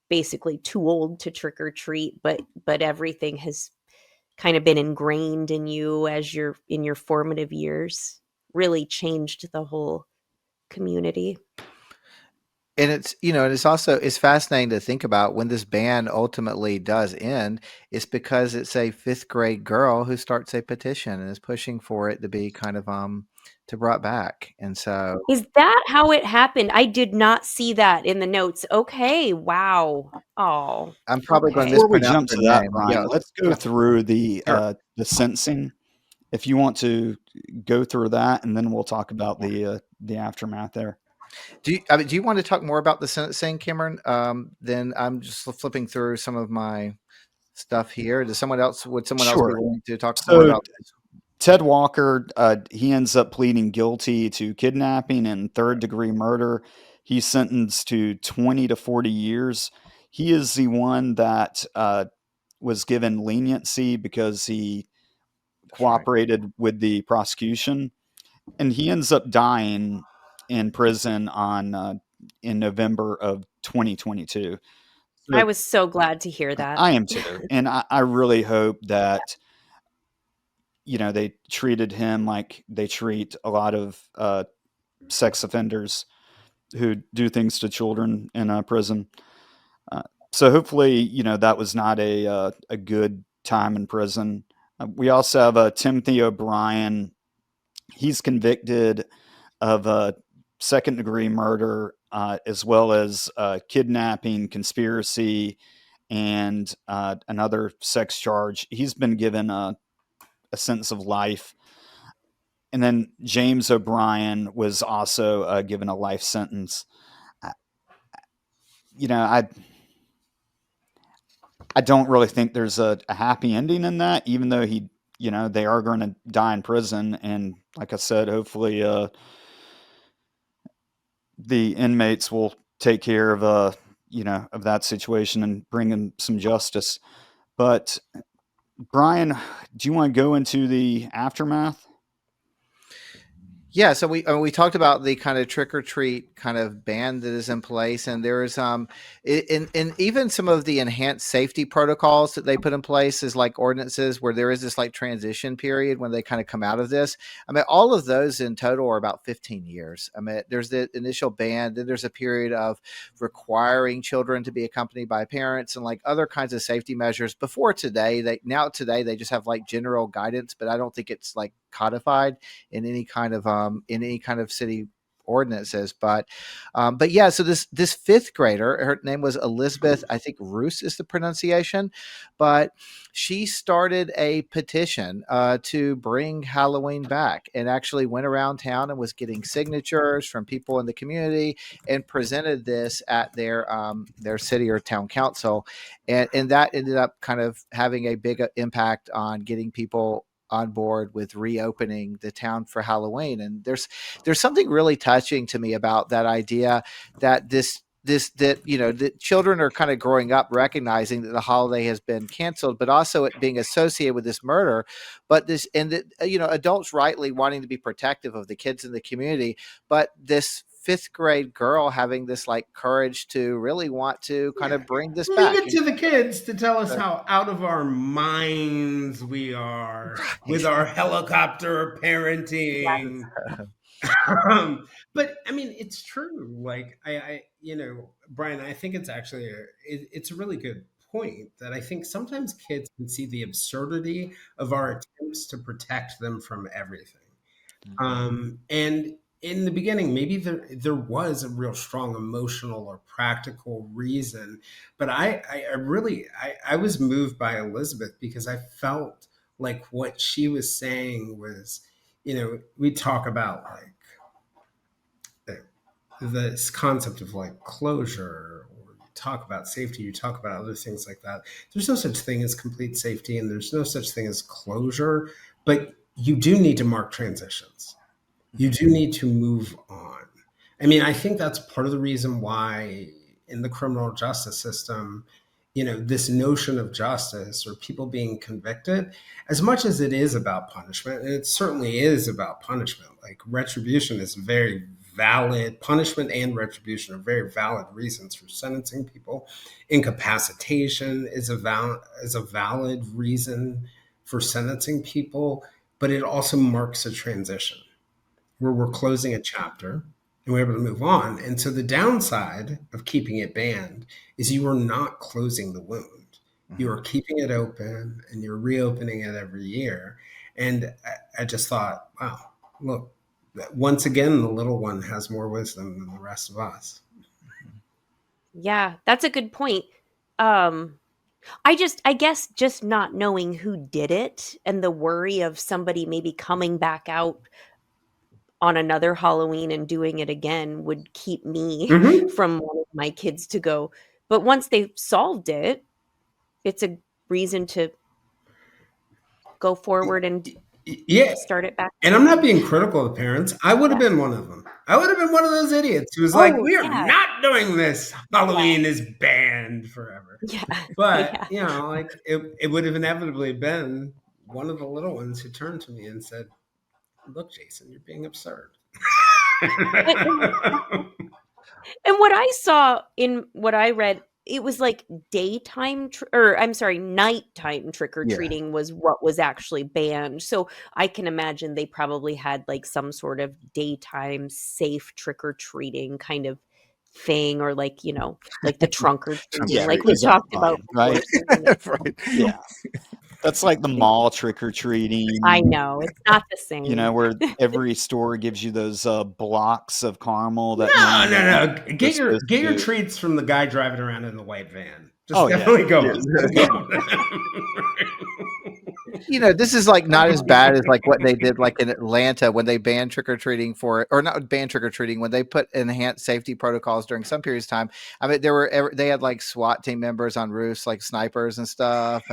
basically too old to trick or treat, but everything has kind of been ingrained in you as you're in your formative years, really changed the whole community. And it's fascinating to think about when this ban ultimately does end. It's because it's a fifth grade girl who starts a petition and is pushing for it to be kind of to brought back. And so Is that how it happened? I did not see that in the notes. Okay, wow. Oh, I'm probably going to okay. Before we mispronounce jump her to that, name. Brian, Yeah, let's go through sure. the sentencing. If you want to go through that, and then we'll talk about the aftermath there. Do you want to talk more about the sentencing, Cameron? Then I'm just flipping through some of my stuff here. Would someone else be Sure. willing to talk more So about this? Ted Walker, he ends up pleading guilty to kidnapping and third-degree murder. He's sentenced to 20 to 40 years. He is the one that was given leniency because he That's right. cooperated with the prosecution, and he ends up dying in prison on in November of 2022. I So was so glad to hear that. I am too, and I really hope that they treated him like they treat a lot of sex offenders who do things to children in prison. Uh, so hopefully, that was not a good time in prison. We also have Timothy O'Brien. He's convicted of second degree murder, as well as kidnapping, conspiracy, and another sex charge. He's been given a sentence of life. And then James O'Brien was also given a life sentence. I, you know, I don't really think there's a happy ending in that, even though they are going to die in prison. And like I said, hopefully the inmates will take care of of that situation and bring in some justice. But Brian, do you want to go into the aftermath? Yeah, so we talked about the kind of trick or treat kind of ban that is in place, and there is in even some of the enhanced safety protocols that they put in place is like ordinances where there is this like transition period when they kind of come out of this. I mean, all of those in total are about 15 years. I mean, there's the initial ban, then there's a period of requiring children to be accompanied by parents and like other kinds of safety measures. Before today, they just have like general guidance, but I don't think it's like codified in any kind of city ordinances. But yeah, so this fifth grader, her name was Elizabeth, I think Roos is the pronunciation, but she started a petition to bring Halloween back, and actually went around town and was getting signatures from people in the community and presented this at their city or town council, and that ended up kind of having a big impact on getting people on board with reopening the town for Halloween. And there's something really touching to me about that idea that that children are kind of growing up recognizing that the holiday has been canceled, but also it being associated with this murder. But this and that adults rightly wanting to be protective of the kids in the community, but this fifth grade girl having this like courage to really want to kind of bring this Leave back. it to the kids to tell us how out of our minds we are with our helicopter parenting. But I mean, it's true. Like Brian, I think it's actually it's a really good point that I think sometimes kids can see the absurdity of our attempts to protect them from everything. And in the beginning, maybe there was a real strong emotional or practical reason, but I was moved by Elizabeth because I felt like what she was saying was, we talk about like this concept of like closure, or you talk about safety, you talk about other things like that. There's no such thing as complete safety, and there's no such thing as closure, but you do need to mark transitions. You do need to move on. I mean, I think that's part of the reason why in the criminal justice system, this notion of justice or people being convicted, as much as it is about punishment, and it certainly is about punishment, like retribution is very valid, punishment and retribution are very valid reasons for sentencing people. Incapacitation is a valid reason for sentencing people, but it also marks a transition where we're closing a chapter and we're able to move on. And so the downside of keeping it banned is you are not closing the wound. You are keeping it open and you're reopening it every year. And I just thought, wow, look, once again, the little one has more wisdom than the rest of us. Yeah, that's a good point. I guess just not knowing who did it and the worry of somebody maybe coming back out on another Halloween and doing it again would keep me from wanting my kids to go. But once they've solved it, it's a reason to go forward and start it back. And I'm not being critical of the parents. I would have been one of them. I would have been one of those idiots who was like, we are not doing this. Halloween is banned forever. Yeah. But, you know, like it would have inevitably been one of the little ones who turned to me and said, look, Jayson, you're being absurd. And what I saw in what I read, it was like nighttime trick-or-treating was what was actually banned. So I can imagine they probably had like some sort of daytime safe trick-or-treating kind of thing, or like, you know, like the trunk or treating, like we talked about right? Right. Yeah. That's like the mall trick-or-treating. I know, it's not the same. You know, where every store gives you those blocks of caramel that No. Get your treats from the guy driving around in the white van. Just definitely go. You know, this is like not as bad as like what they did like in Atlanta when they banned trick-or-treating or not banned trick-or-treating, when they put enhanced safety protocols during some periods of time. I mean, they had like SWAT team members on roofs, like snipers and stuff,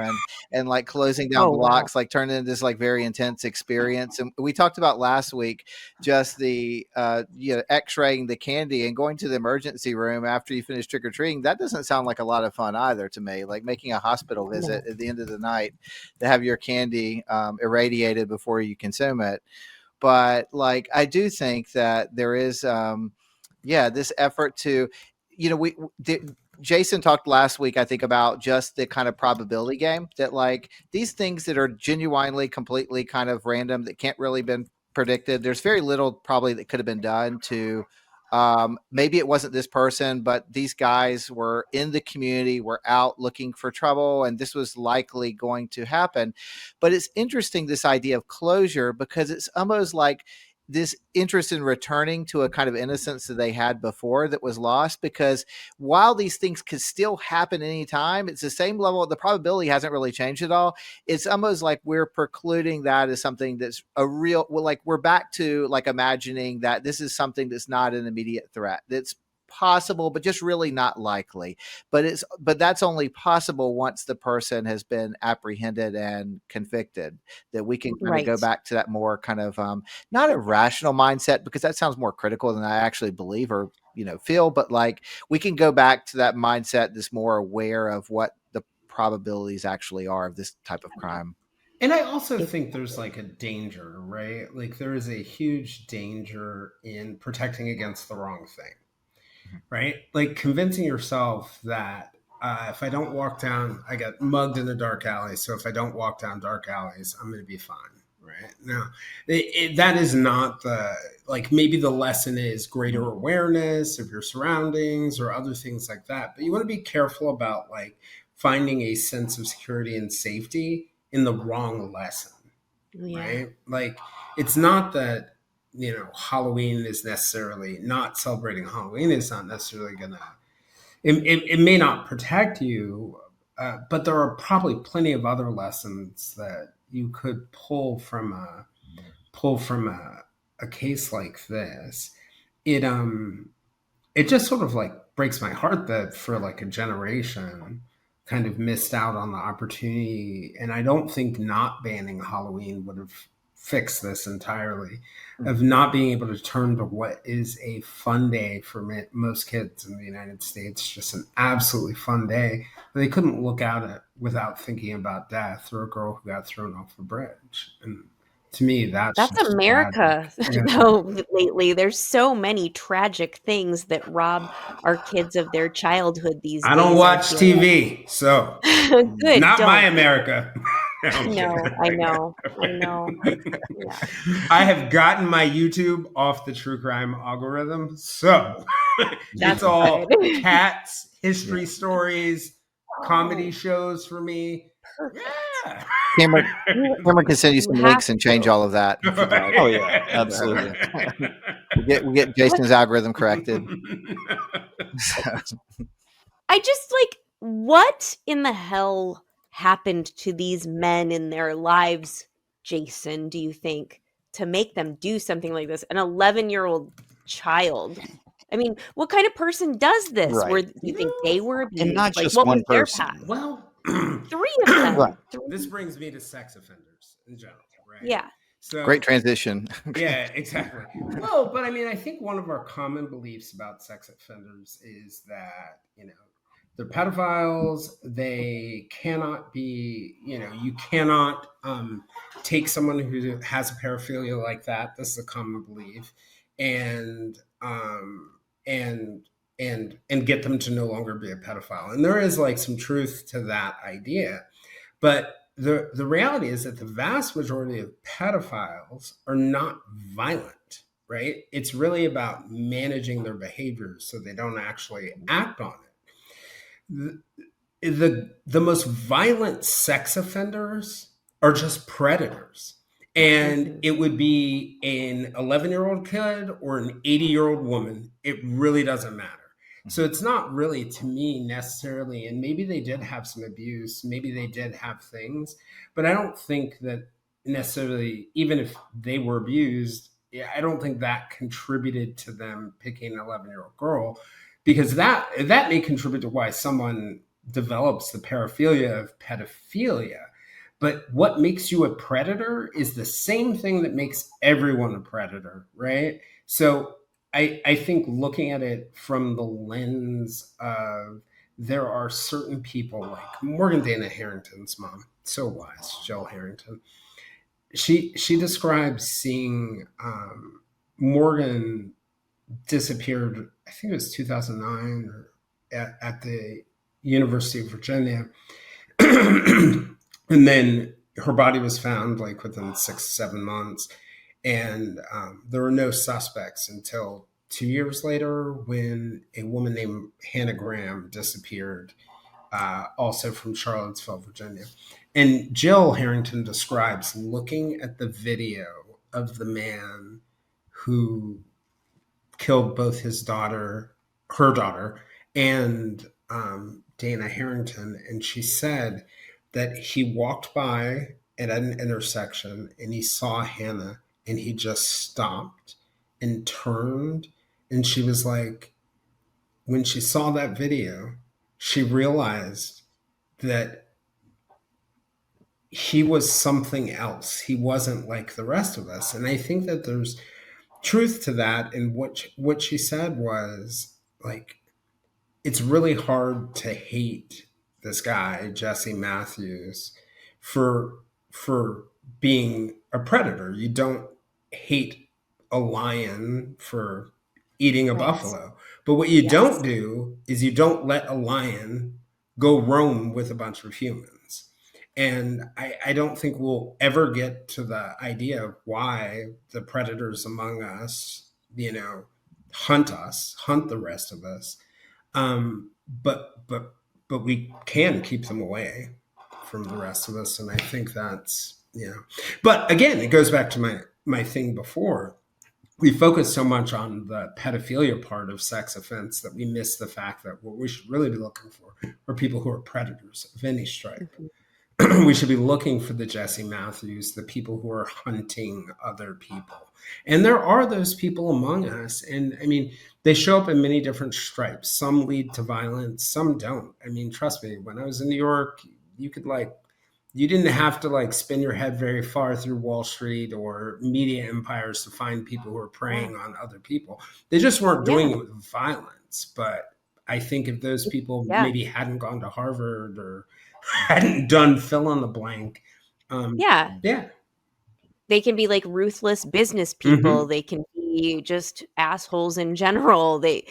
and like closing down blocks, like turning into this like very intense experience. And we talked about last week just the x-raying the candy and going to the emergency room after you finish trick-or-treating. That doesn't sound like a lot of fun either to me. Like making a hospital visit at the end of the night to have your candy irradiated before you consume it. But like, I do think that there is this effort to, you know, Jayson talked last week, I think, about just the kind of probability game that like these things that are genuinely completely kind of random that can't really been predicted, there's very little probably that could have been done to maybe it wasn't this person, but these guys were in the community, were out looking for trouble, and this was likely going to happen. But it's interesting, this idea of closure, because it's almost like this interest in returning to a kind of innocence that they had before that was lost, because while these things could still happen anytime, it's the same level. The probability hasn't really changed at all. It's almost like we're precluding that as something that's a real, like we're back to like imagining that this is something that's not an immediate threat. That's possible, but just really not likely. But that's only possible once the person has been apprehended and convicted, that we can kind of go back to that more kind of not a rational mindset, because that sounds more critical than I actually believe or, you know, feel, but like we can go back to that mindset that's more aware of what the probabilities actually are of this type of crime. And I also think there's like a danger, right? Like there is a huge danger in protecting against the wrong thing. Right? Like convincing yourself that if I don't walk down, I got mugged in a dark alley. So if I don't walk down dark alleys, I'm going to be fine. Right? Now, that is not like maybe the lesson is greater awareness of your surroundings or other things like that. But you want to be careful about like finding a sense of security and safety in the wrong lesson. Right? Like it's not that, you know, Halloween is necessarily not celebrating Halloween is not necessarily gonna, it may not protect you, but there are probably plenty of other lessons that you could pull from a case like this. It just sort of like breaks my heart that for like a generation kind of missed out on the opportunity. And I don't think not banning Halloween would have fix this entirely, of not being able to turn to what is a fun day for most kids in the United States, just an absolutely fun day. They couldn't look out at without thinking about death, or a girl who got thrown off a bridge. And to me, that's America. Though lately, there's so many tragic things that rob our kids of their childhood these days. I don't watch TV, so good. Not my America. I'm No, kidding. I know. Yeah. I have gotten my YouTube off the true crime algorithm, so That's it's all good. cats, history stories, comedy shows for me. Perfect. Yeah. Cameron can send you You some have links and change to. all of that if you'd like. Oh yeah, absolutely. We get Jason's algorithm corrected. I just like, what in the hell happened to these men in their lives, Jayson, do you think, to make them do something like this? An 11-year-old child. I mean, what kind of person does this? Right. Where do you think they were abused? And not Like, just what one was their person. past? Well, 3 of them. Right. this brings me to sex offenders in general, right? Yeah. So Great transition. yeah, exactly. Well, but I mean, I think one of our common beliefs about sex offenders is that, they're pedophiles. They cannot be, you cannot take someone who has a paraphilia like that. This is a common belief, and and and get them to no longer be a pedophile. And there is like some truth to that idea. But the reality is that the vast majority of pedophiles are not violent, right? It's really about managing their behaviors so they don't actually act on it. The most violent sex offenders are just predators. And it would be an 11-year-old kid or an 80-year-old woman. It really doesn't matter. So it's not really, to me, necessarily, and maybe they did have some abuse, maybe they did have things, but I don't think that necessarily, even if they were abused, I don't think that contributed to them picking an 11-year-old girl, because that may contribute to why someone develops the paraphilia of pedophilia. But what makes you a predator is the same thing that makes everyone a predator, right? So I think looking at it from the lens of, there are certain people like Morgan Dana Harrington's mom, so wise, Jill Harrington. She describes seeing Morgan disappeared, I think it was 2009, or at the University of Virginia. And then her body was found like within 6-7 months. And there were no suspects until 2 years later, when a woman named Hannah Graham disappeared, also from Charlottesville, Virginia. And Jill Harrington describes looking at the video of the man who killed both her daughter, and Dana Harrington. And she said that he walked by at an intersection and he saw Hannah and he just stopped and turned. And she was like, when she saw that video, she realized that he was something else. He wasn't like the rest of us. And I think that there's truth to that. And what she said was like, it's really hard to hate this guy, Jesse Matthews, for being a predator. You don't hate a lion for eating a buffalo. But what you don't do is you don't let a lion go roam with a bunch of humans. And I don't think we'll ever get to the idea of why the predators among us, hunt the rest of us. But we can keep them away from the rest of us. And I think that's, but again, it goes back to my thing before. We focus so much on the pedophilia part of sex offense that we miss the fact that what we should really be looking for are people who are predators of any stripe. We should be looking for the Jesse Matthews, the people who are hunting other people. And there are those people among us. And I mean, they show up in many different stripes. Some lead to violence, some don't. I mean, trust me, when I was in New York, you didn't have to spin your head very far through Wall Street or media empires to find people who are preying on other people. They just weren't doing it with violence. But I think if those people maybe hadn't gone to Harvard or hadn't done fill in the blank. They can be like ruthless business people. They can be just assholes in general. They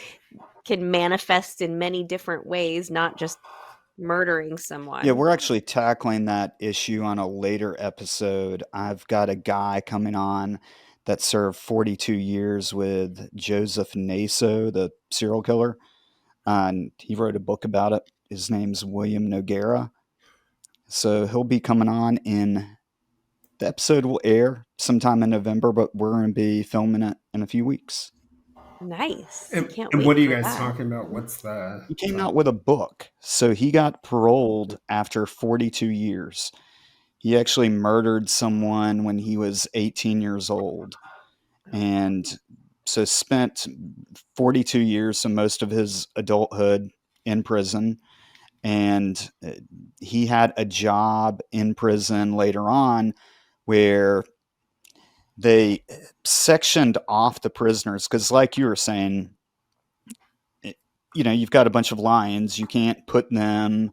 can manifest in many different ways, not just murdering someone. Yeah, we're actually tackling that issue on a later episode. I've got a guy coming on that served 42 years with Joseph Naso, the serial killer. And he wrote a book about it. His name's William Noguera. So he'll be coming on in the episode will air sometime in November, but we're going to be filming it in a few weeks. Nice. Can't And wait what are you for guys that. talking about? What's the? He came out with a book. So he got paroled after 42 years. He actually murdered someone when he was 18 years old. And so spent 42 years, so most of his adulthood in prison. And he had a job in prison later on where they sectioned off the prisoners because, like you were saying, you've got a bunch of lions. You can't put them,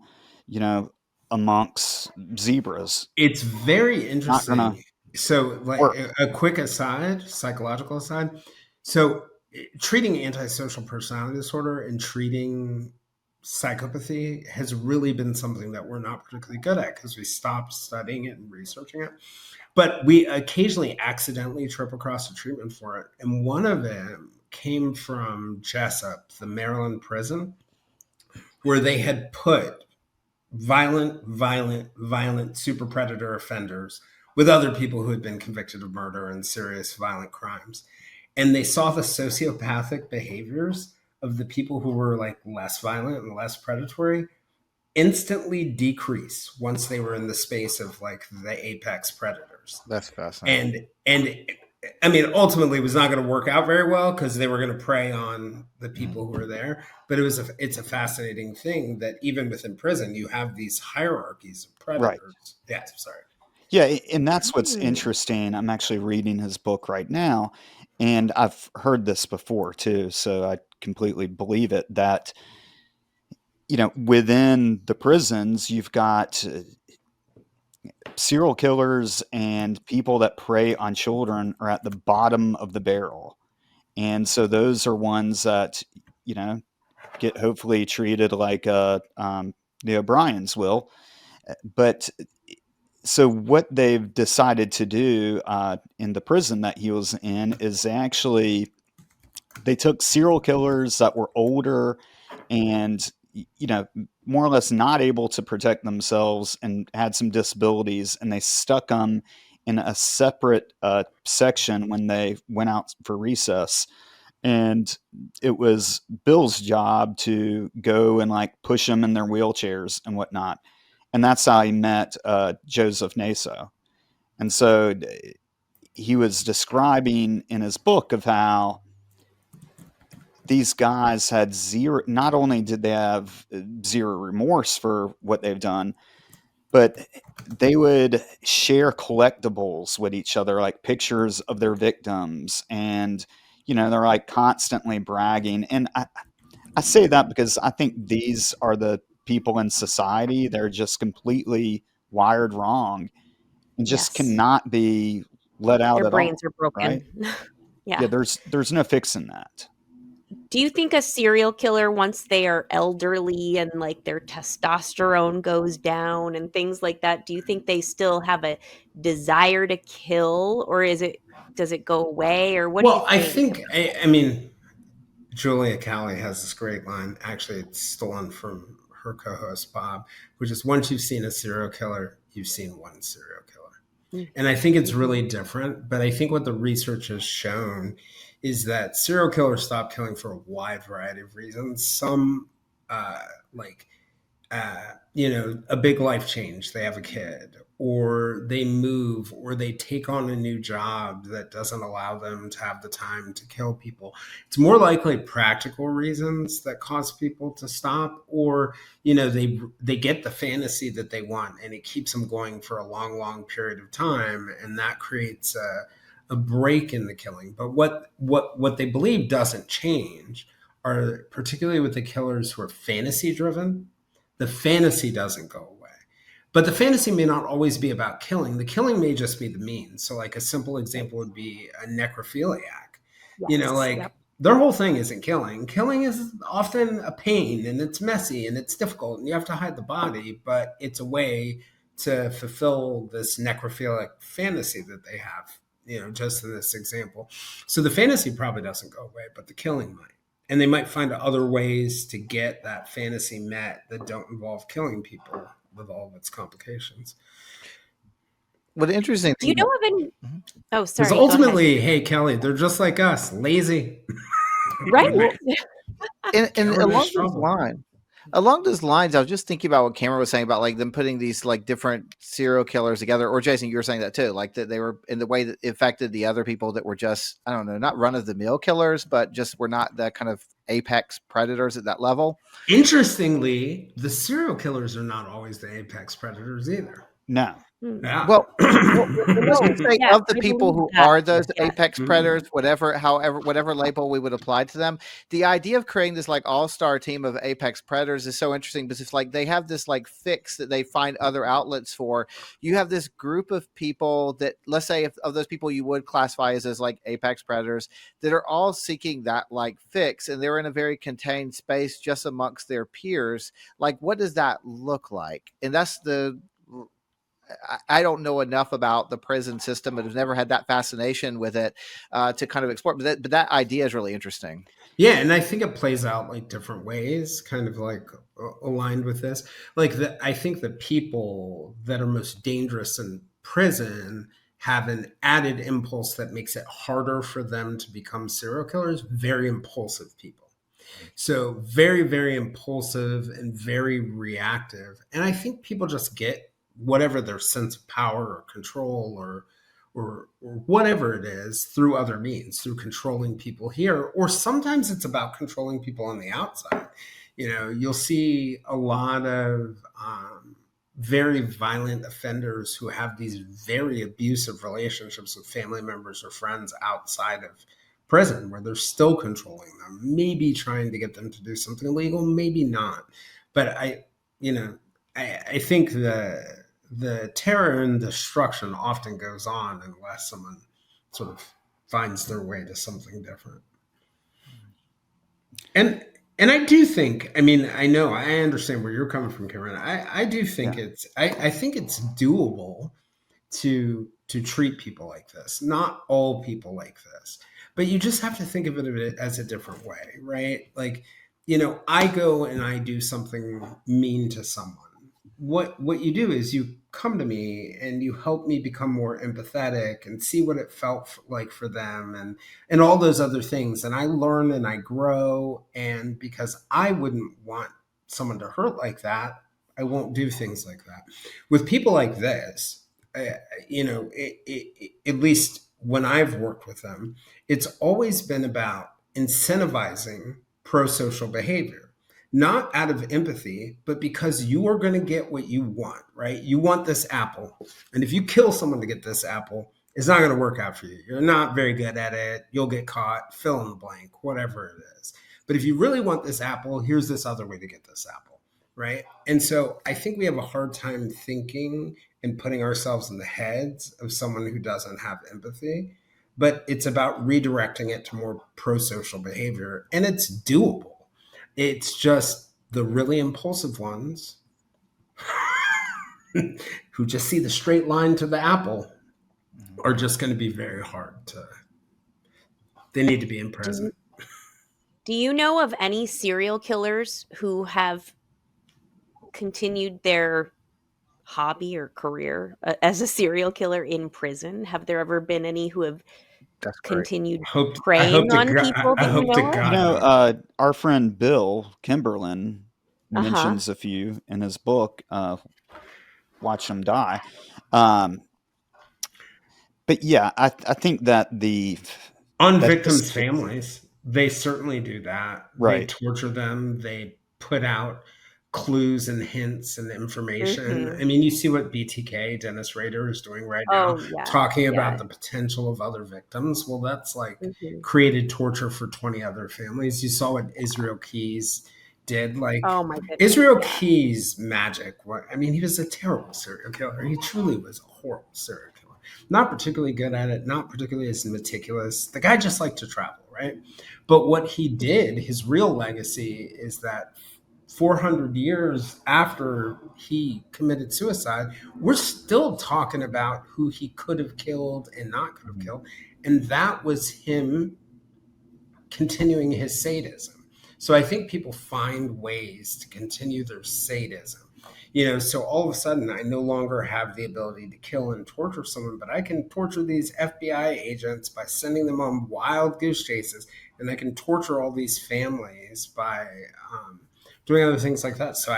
amongst zebras. It's very Not gonna interesting. So, like work. a quick aside, psychological aside. So, treating antisocial personality disorder and treating psychopathy has really been something that we're not particularly good at because we stopped studying it and researching it. But we occasionally accidentally trip across a treatment for it. And one of them came from Jessup, the Maryland prison, where they had put violent super predator offenders with other people who had been convicted of murder and serious violent crimes. And they saw the sociopathic behaviors of the people who were like less violent and less predatory instantly decrease once they were in the space of like the apex predators. That's fascinating. And I mean, ultimately, it was not going to work out very well because they were going to prey on the people who were there. But it's a fascinating thing that even within prison, you have these hierarchies of predators. Right. Yeah, sorry. Yeah, and that's what's interesting. I'm actually reading his book right now, and I've heard this before too, so I completely believe it that within the prisons, you've got serial killers and people that prey on children are at the bottom of the barrel. And so those are ones that, get hopefully treated like the O'Briens will. But so what they've decided to do in the prison that he was in is they took serial killers that were older and more or less not able to protect themselves and had some disabilities, and they stuck them in a separate section when they went out for recess. And it was Bill's job to go and like push them in their wheelchairs and whatnot. And that's how he met Joseph Naso. And so he was describing in his book of how these guys had zero, not only did they have zero remorse for what they've done, but they would share collectibles with each other, like pictures of their victims. And, they're like constantly bragging. And I say that because I think these are the people in society. They're just completely wired wrong and just Yes. cannot be let out Their at all. brains are broken. Right? Yeah. Yeah, there's no fixing that. Do you think a serial killer, once they are elderly and like their testosterone goes down and things like that, do you think they still have a desire to kill, or does it go away, or what do you think? I mean, Julia Callie has this great line. Actually, it's stolen from her co-host Bob, which is once you've seen a serial killer, you've seen one serial killer. And I think it's really different. But I think what the research has shown is that serial killers stop killing for a wide variety of reasons. Some, a big life change. They have a kid, or they move, or they take on a new job that doesn't allow them to have the time to kill people. It's more likely practical reasons that cause people to stop, or they get the fantasy that they want, and it keeps them going for a long period of time, and that creates a break in the killing. But what they believe doesn't change are, particularly with the killers who are fantasy driven, the fantasy doesn't go away. But the fantasy may not always be about killing. The killing may just be the means. So like a simple example would be a necrophiliac. Yes, their whole thing isn't killing. Killing is often a pain, and it's messy and it's difficult, and you have to hide the body, but it's a way to fulfill this necrophilic fantasy that they have, just in this example. So the fantasy probably doesn't go away, but the killing might. And they might find other ways to get that fantasy met that don't involve killing people with all of its complications. What interesting Do you thing know of any? Oh, sorry. Because go ahead. ultimately, hey, Kelli, they're just like us, lazy. Right? and Killer along is those trouble. lines, I was just thinking about what Cameron was saying about like them putting these like different serial killers together, or Jayson, you were saying that too, like that they were in the way that it affected the other people that were just, I don't know, not run of the mill killers, but just were not the kind of apex predators at that level. Interestingly, the serial killers are not always the apex predators either. No. Yeah. Well, let's just say Yeah, of the I people believe who that. are those Yeah. apex predators, whatever label we would apply to them, the idea of creating this like all-star team of apex predators is so interesting because it's like they have this like fix that they find other outlets for. You have this group of people that, let's say, if of those people you would classify as like apex predators, that are all seeking that like fix, and they're in a very contained space just amongst their peers. Like, what does that look like? And that's I don't know enough about the prison system, but have never had that fascination with it to kind of explore. But that idea is really interesting. Yeah, and I think it plays out like different ways, kind of like aligned with this. Like I think the people that are most dangerous in prison have an added impulse that makes it harder for them to become serial killers. Very impulsive people. So very, very impulsive and very reactive. And I think people just get whatever their sense of power or control or whatever it is through other means, through controlling people here, or sometimes it's about controlling people on the outside. You'll see a lot of very violent offenders who have these very abusive relationships with family members or friends outside of prison, where they're still controlling them, maybe trying to get them to do something illegal, maybe not. But I think the terror and destruction often goes on unless someone sort of finds their way to something different. And I do think, I know, I understand where you're coming from, Cameron. I do think I think it's doable to treat people like this. Not all people like this, but you just have to think of it as a different way, right? Like, I go and I do something mean to someone. What you do is you come to me and you help me become more empathetic and see what it felt like for them and all those other things. And I learn and I grow. And because I wouldn't want someone to hurt like that, I won't do things like that. With people like this, at least when I've worked with them, it's always been about incentivizing pro-social behavior, not out of empathy, but because you are going to get what you want, right? You want this apple. And if you kill someone to get this apple, it's not going to work out for you. You're not very good at it. You'll get caught, fill in the blank, whatever it is. But if you really want this apple, here's this other way to get this apple, right? And so I think we have a hard time thinking and putting ourselves in the heads of someone who doesn't have empathy. But it's about redirecting it to more pro-social behavior. And it's doable. It's just the really impulsive ones who just see the straight line to the apple are just going to be very hard to. They need to be in prison. Do you know of any serial killers who have continued their hobby or career as a serial killer in prison? Have there ever been any who have continued preying on people that you know of? Our friend Bill Kimberlin mentions a few in his book, Watch Them Die. But yeah, I think that victims' families, they certainly do that. Right. They torture them. They put out clues and hints and information. Mm-hmm. I mean, you see what BTK, Dennis Rader, is doing right now, talking about the potential of other victims. Well, that's like created torture for 20 other families. You saw what Israel Keys did. Like, oh my goodness, Israel Keys' magic. I mean, he was a terrible serial killer. He truly was a horrible serial killer. Not particularly good at it, not particularly as meticulous. The guy just liked to travel, right? But what he did, his real legacy, is that 400 years after he committed suicide, we're still talking about who he could have killed and not could have killed. And that was him continuing his sadism. So I think people find ways to continue their sadism. So all of a sudden, I no longer have the ability to kill and torture someone, but I can torture these FBI agents by sending them on wild goose chases, and I can torture all these families by doing other things like that. So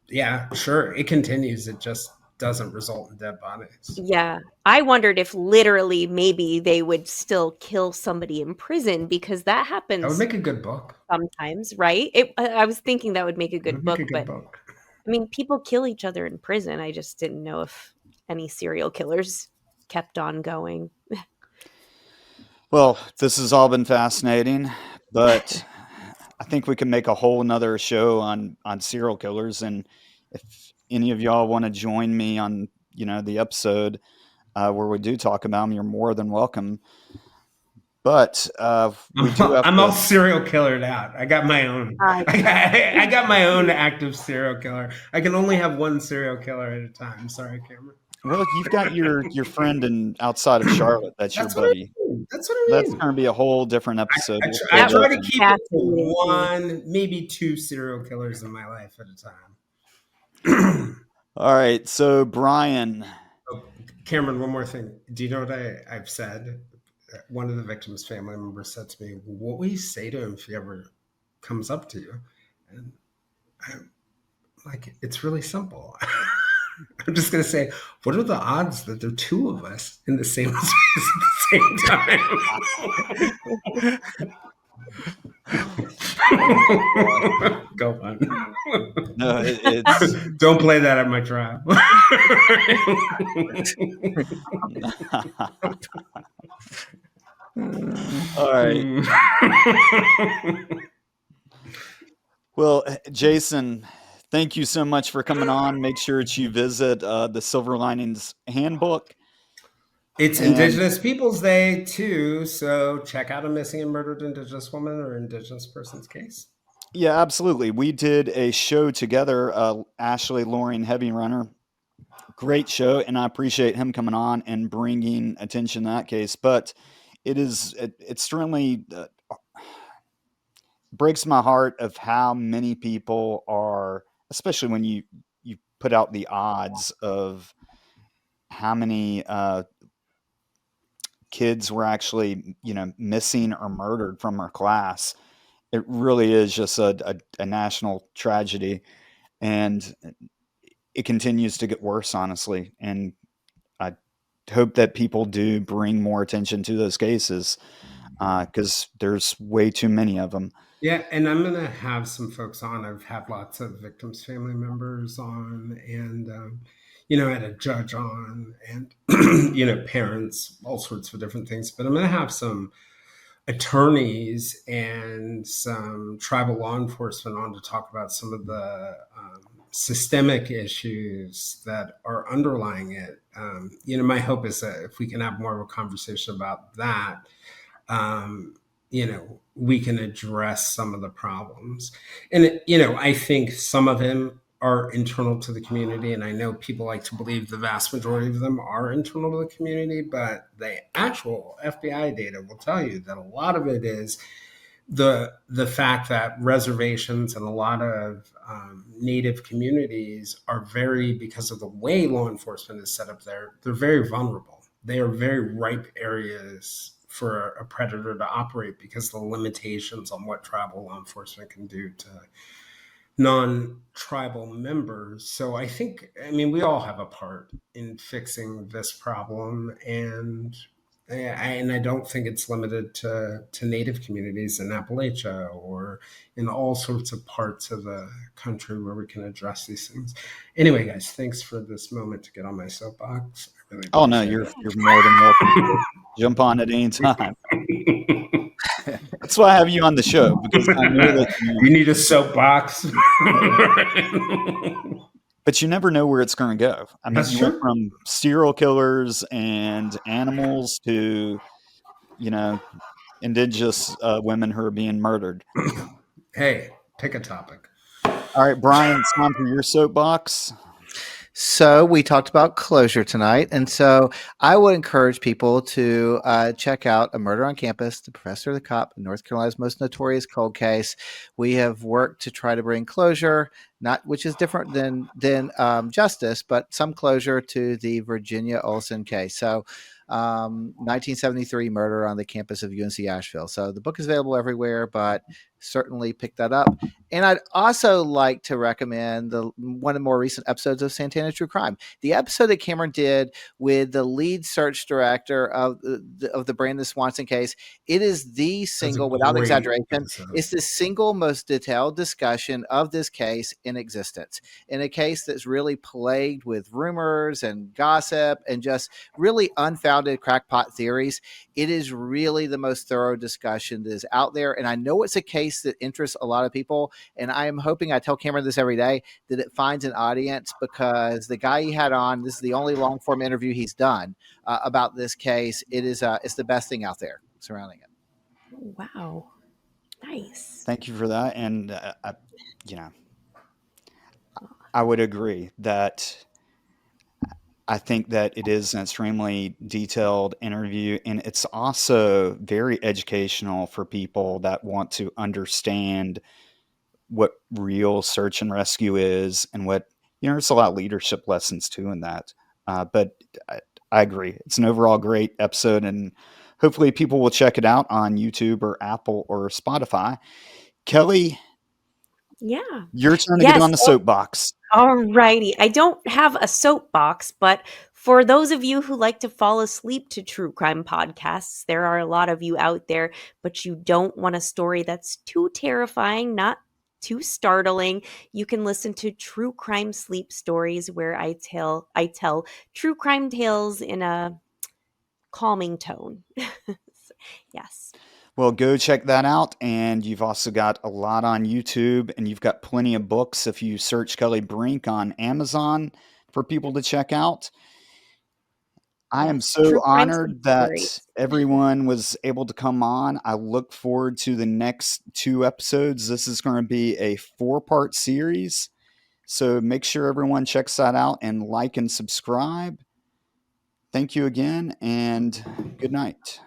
yeah, sure, it continues. It just doesn't result in dead bodies. Yeah. I wondered if literally maybe they would still kill somebody in prison, because that happens. That would make a good book. Sometimes, right? I was thinking that would make a good book, but I mean, people kill each other in prison. I just didn't know if any serial killers kept on going. Well, this has all been fascinating, but I think we can make a whole nother show on serial killers. And if any of y'all want to join me on, the episode where we do talk about them, you're more than welcome. But I'm all serial killered out. I got my own. I got my own active serial killer. I can only have one serial killer at a time. Sorry, Cameron. Well, you've got your friend outside of Charlotte. That's your buddy. That's what I mean. That's going to be a whole different episode. I try to keep it to one, maybe two serial killers in my life at a time. All right. So, Brian. Cameron, one more thing. Do you know what I've said? One of the victim's family members said to me, "What will you say to him if he ever comes up to you?" And I'm like, it's really simple. I'm just going to say, what are the odds that there are two of us in the same space at the same time? Go on. No, it's... Don't play that at my trial. All right. Well, Jayson, thank you so much for coming on. Make sure that you visit the Silver Linings Handbook. It's Indigenous Peoples Day, too, so check out a missing and murdered Indigenous woman or Indigenous person's case. Yeah, absolutely. We did a show together, Ashley Loring, Heavy Runner. Great show, and I appreciate him coming on and bringing attention to that case. But it certainly breaks my heart of how many people are, especially when you put out the odds of how many kids were actually, missing or murdered from our class. It really is just a national tragedy, and it continues to get worse, honestly. And I hope that people do bring more attention to those cases because there's way too many of them. Yeah, and I'm going to have some folks on. I've had lots of victims' family members on, and I had a judge on, and parents, all sorts of different things. But I'm going to have some attorneys and some tribal law enforcement on to talk about some of the systemic issues that are underlying it. My hope is that if we can have more of a conversation about that, we can address some of the problems. And, I think some of them are internal to the community. And I know people like to believe the vast majority of them are internal to the community, but the actual FBI data will tell you that a lot of it is the fact that reservations and a lot of Native communities are because of the way law enforcement is set up there, they're very vulnerable. They are very ripe areas for a predator to operate because of the limitations on what tribal law enforcement can do to non-tribal members. So I think, we all have a part in fixing this problem, and I don't think it's limited to Native communities in Appalachia or in all sorts of parts of the country where we can address these things. Anyway, guys, thanks for this moment to get on my soapbox. Really you're more than welcome to jump on at any time. That's why I have you on the show, because I know that you need a soapbox. But you never know where it's going to go. I mean, That's you went true. from serial killers and animals to, you know, indigenous women who are being murdered. Hey, pick a topic. All right, Brian, it's time for your soapbox. So we talked about closure tonight, and so I would encourage people to check out A Murder on Campus, The Professor, the Cop, North Carolina's most notorious cold case. We have worked to try to bring closure, not which is different than justice, but some closure to the Virginia Olsen case. So 1973 murder on the campus of UNC Asheville. So the book is available everywhere, but certainly pick that up. And I'd also like to recommend one of the more recent episodes of Santana True Crime. The episode that Cameron did with the lead search director of the Brandon Swanson case. It is the single, without great exaggeration, episode. it's the single most detailed discussion of this case in existence. In a case that's really plagued with rumors and gossip and just really unfounded crackpot theories. It is really the most thorough discussion that is out there. And I know it's a case that interests a lot of people. And I am hoping, I tell Cameron this every day, that it finds an audience, because the guy he had on, this is the only long form interview he's done about this case. It's the best thing out there surrounding it. Wow. Nice. Thank you for that. And, I would agree that I think that it is an extremely detailed interview, and it's also very educational for people that want to understand what real search and rescue is, and what, there's a lot of leadership lessons too in that. But I agree. It's an overall great episode, and hopefully people will check it out on YouTube or Apple or Spotify. Kelli, Yeah. your turn to get Yes. on the soapbox. All righty. I don't have a soapbox, but for those of you who like to fall asleep to true crime podcasts, there are a lot of you out there, but you don't want a story that's too terrifying, not too startling. You can listen to True Crime Sleep Stories, where I tell true crime tales in a calming tone. Yes. Well, go check that out. And you've also got a lot on YouTube, and you've got plenty of books if you search Kelli Brink on Amazon for people to check out. I am Yes. so True crime sleep honored that stories. everyone was able to come on. I look forward to the next 2 episodes. This is going to be a 4-part series. So make sure everyone checks that out and like and subscribe. Thank you again, and good night.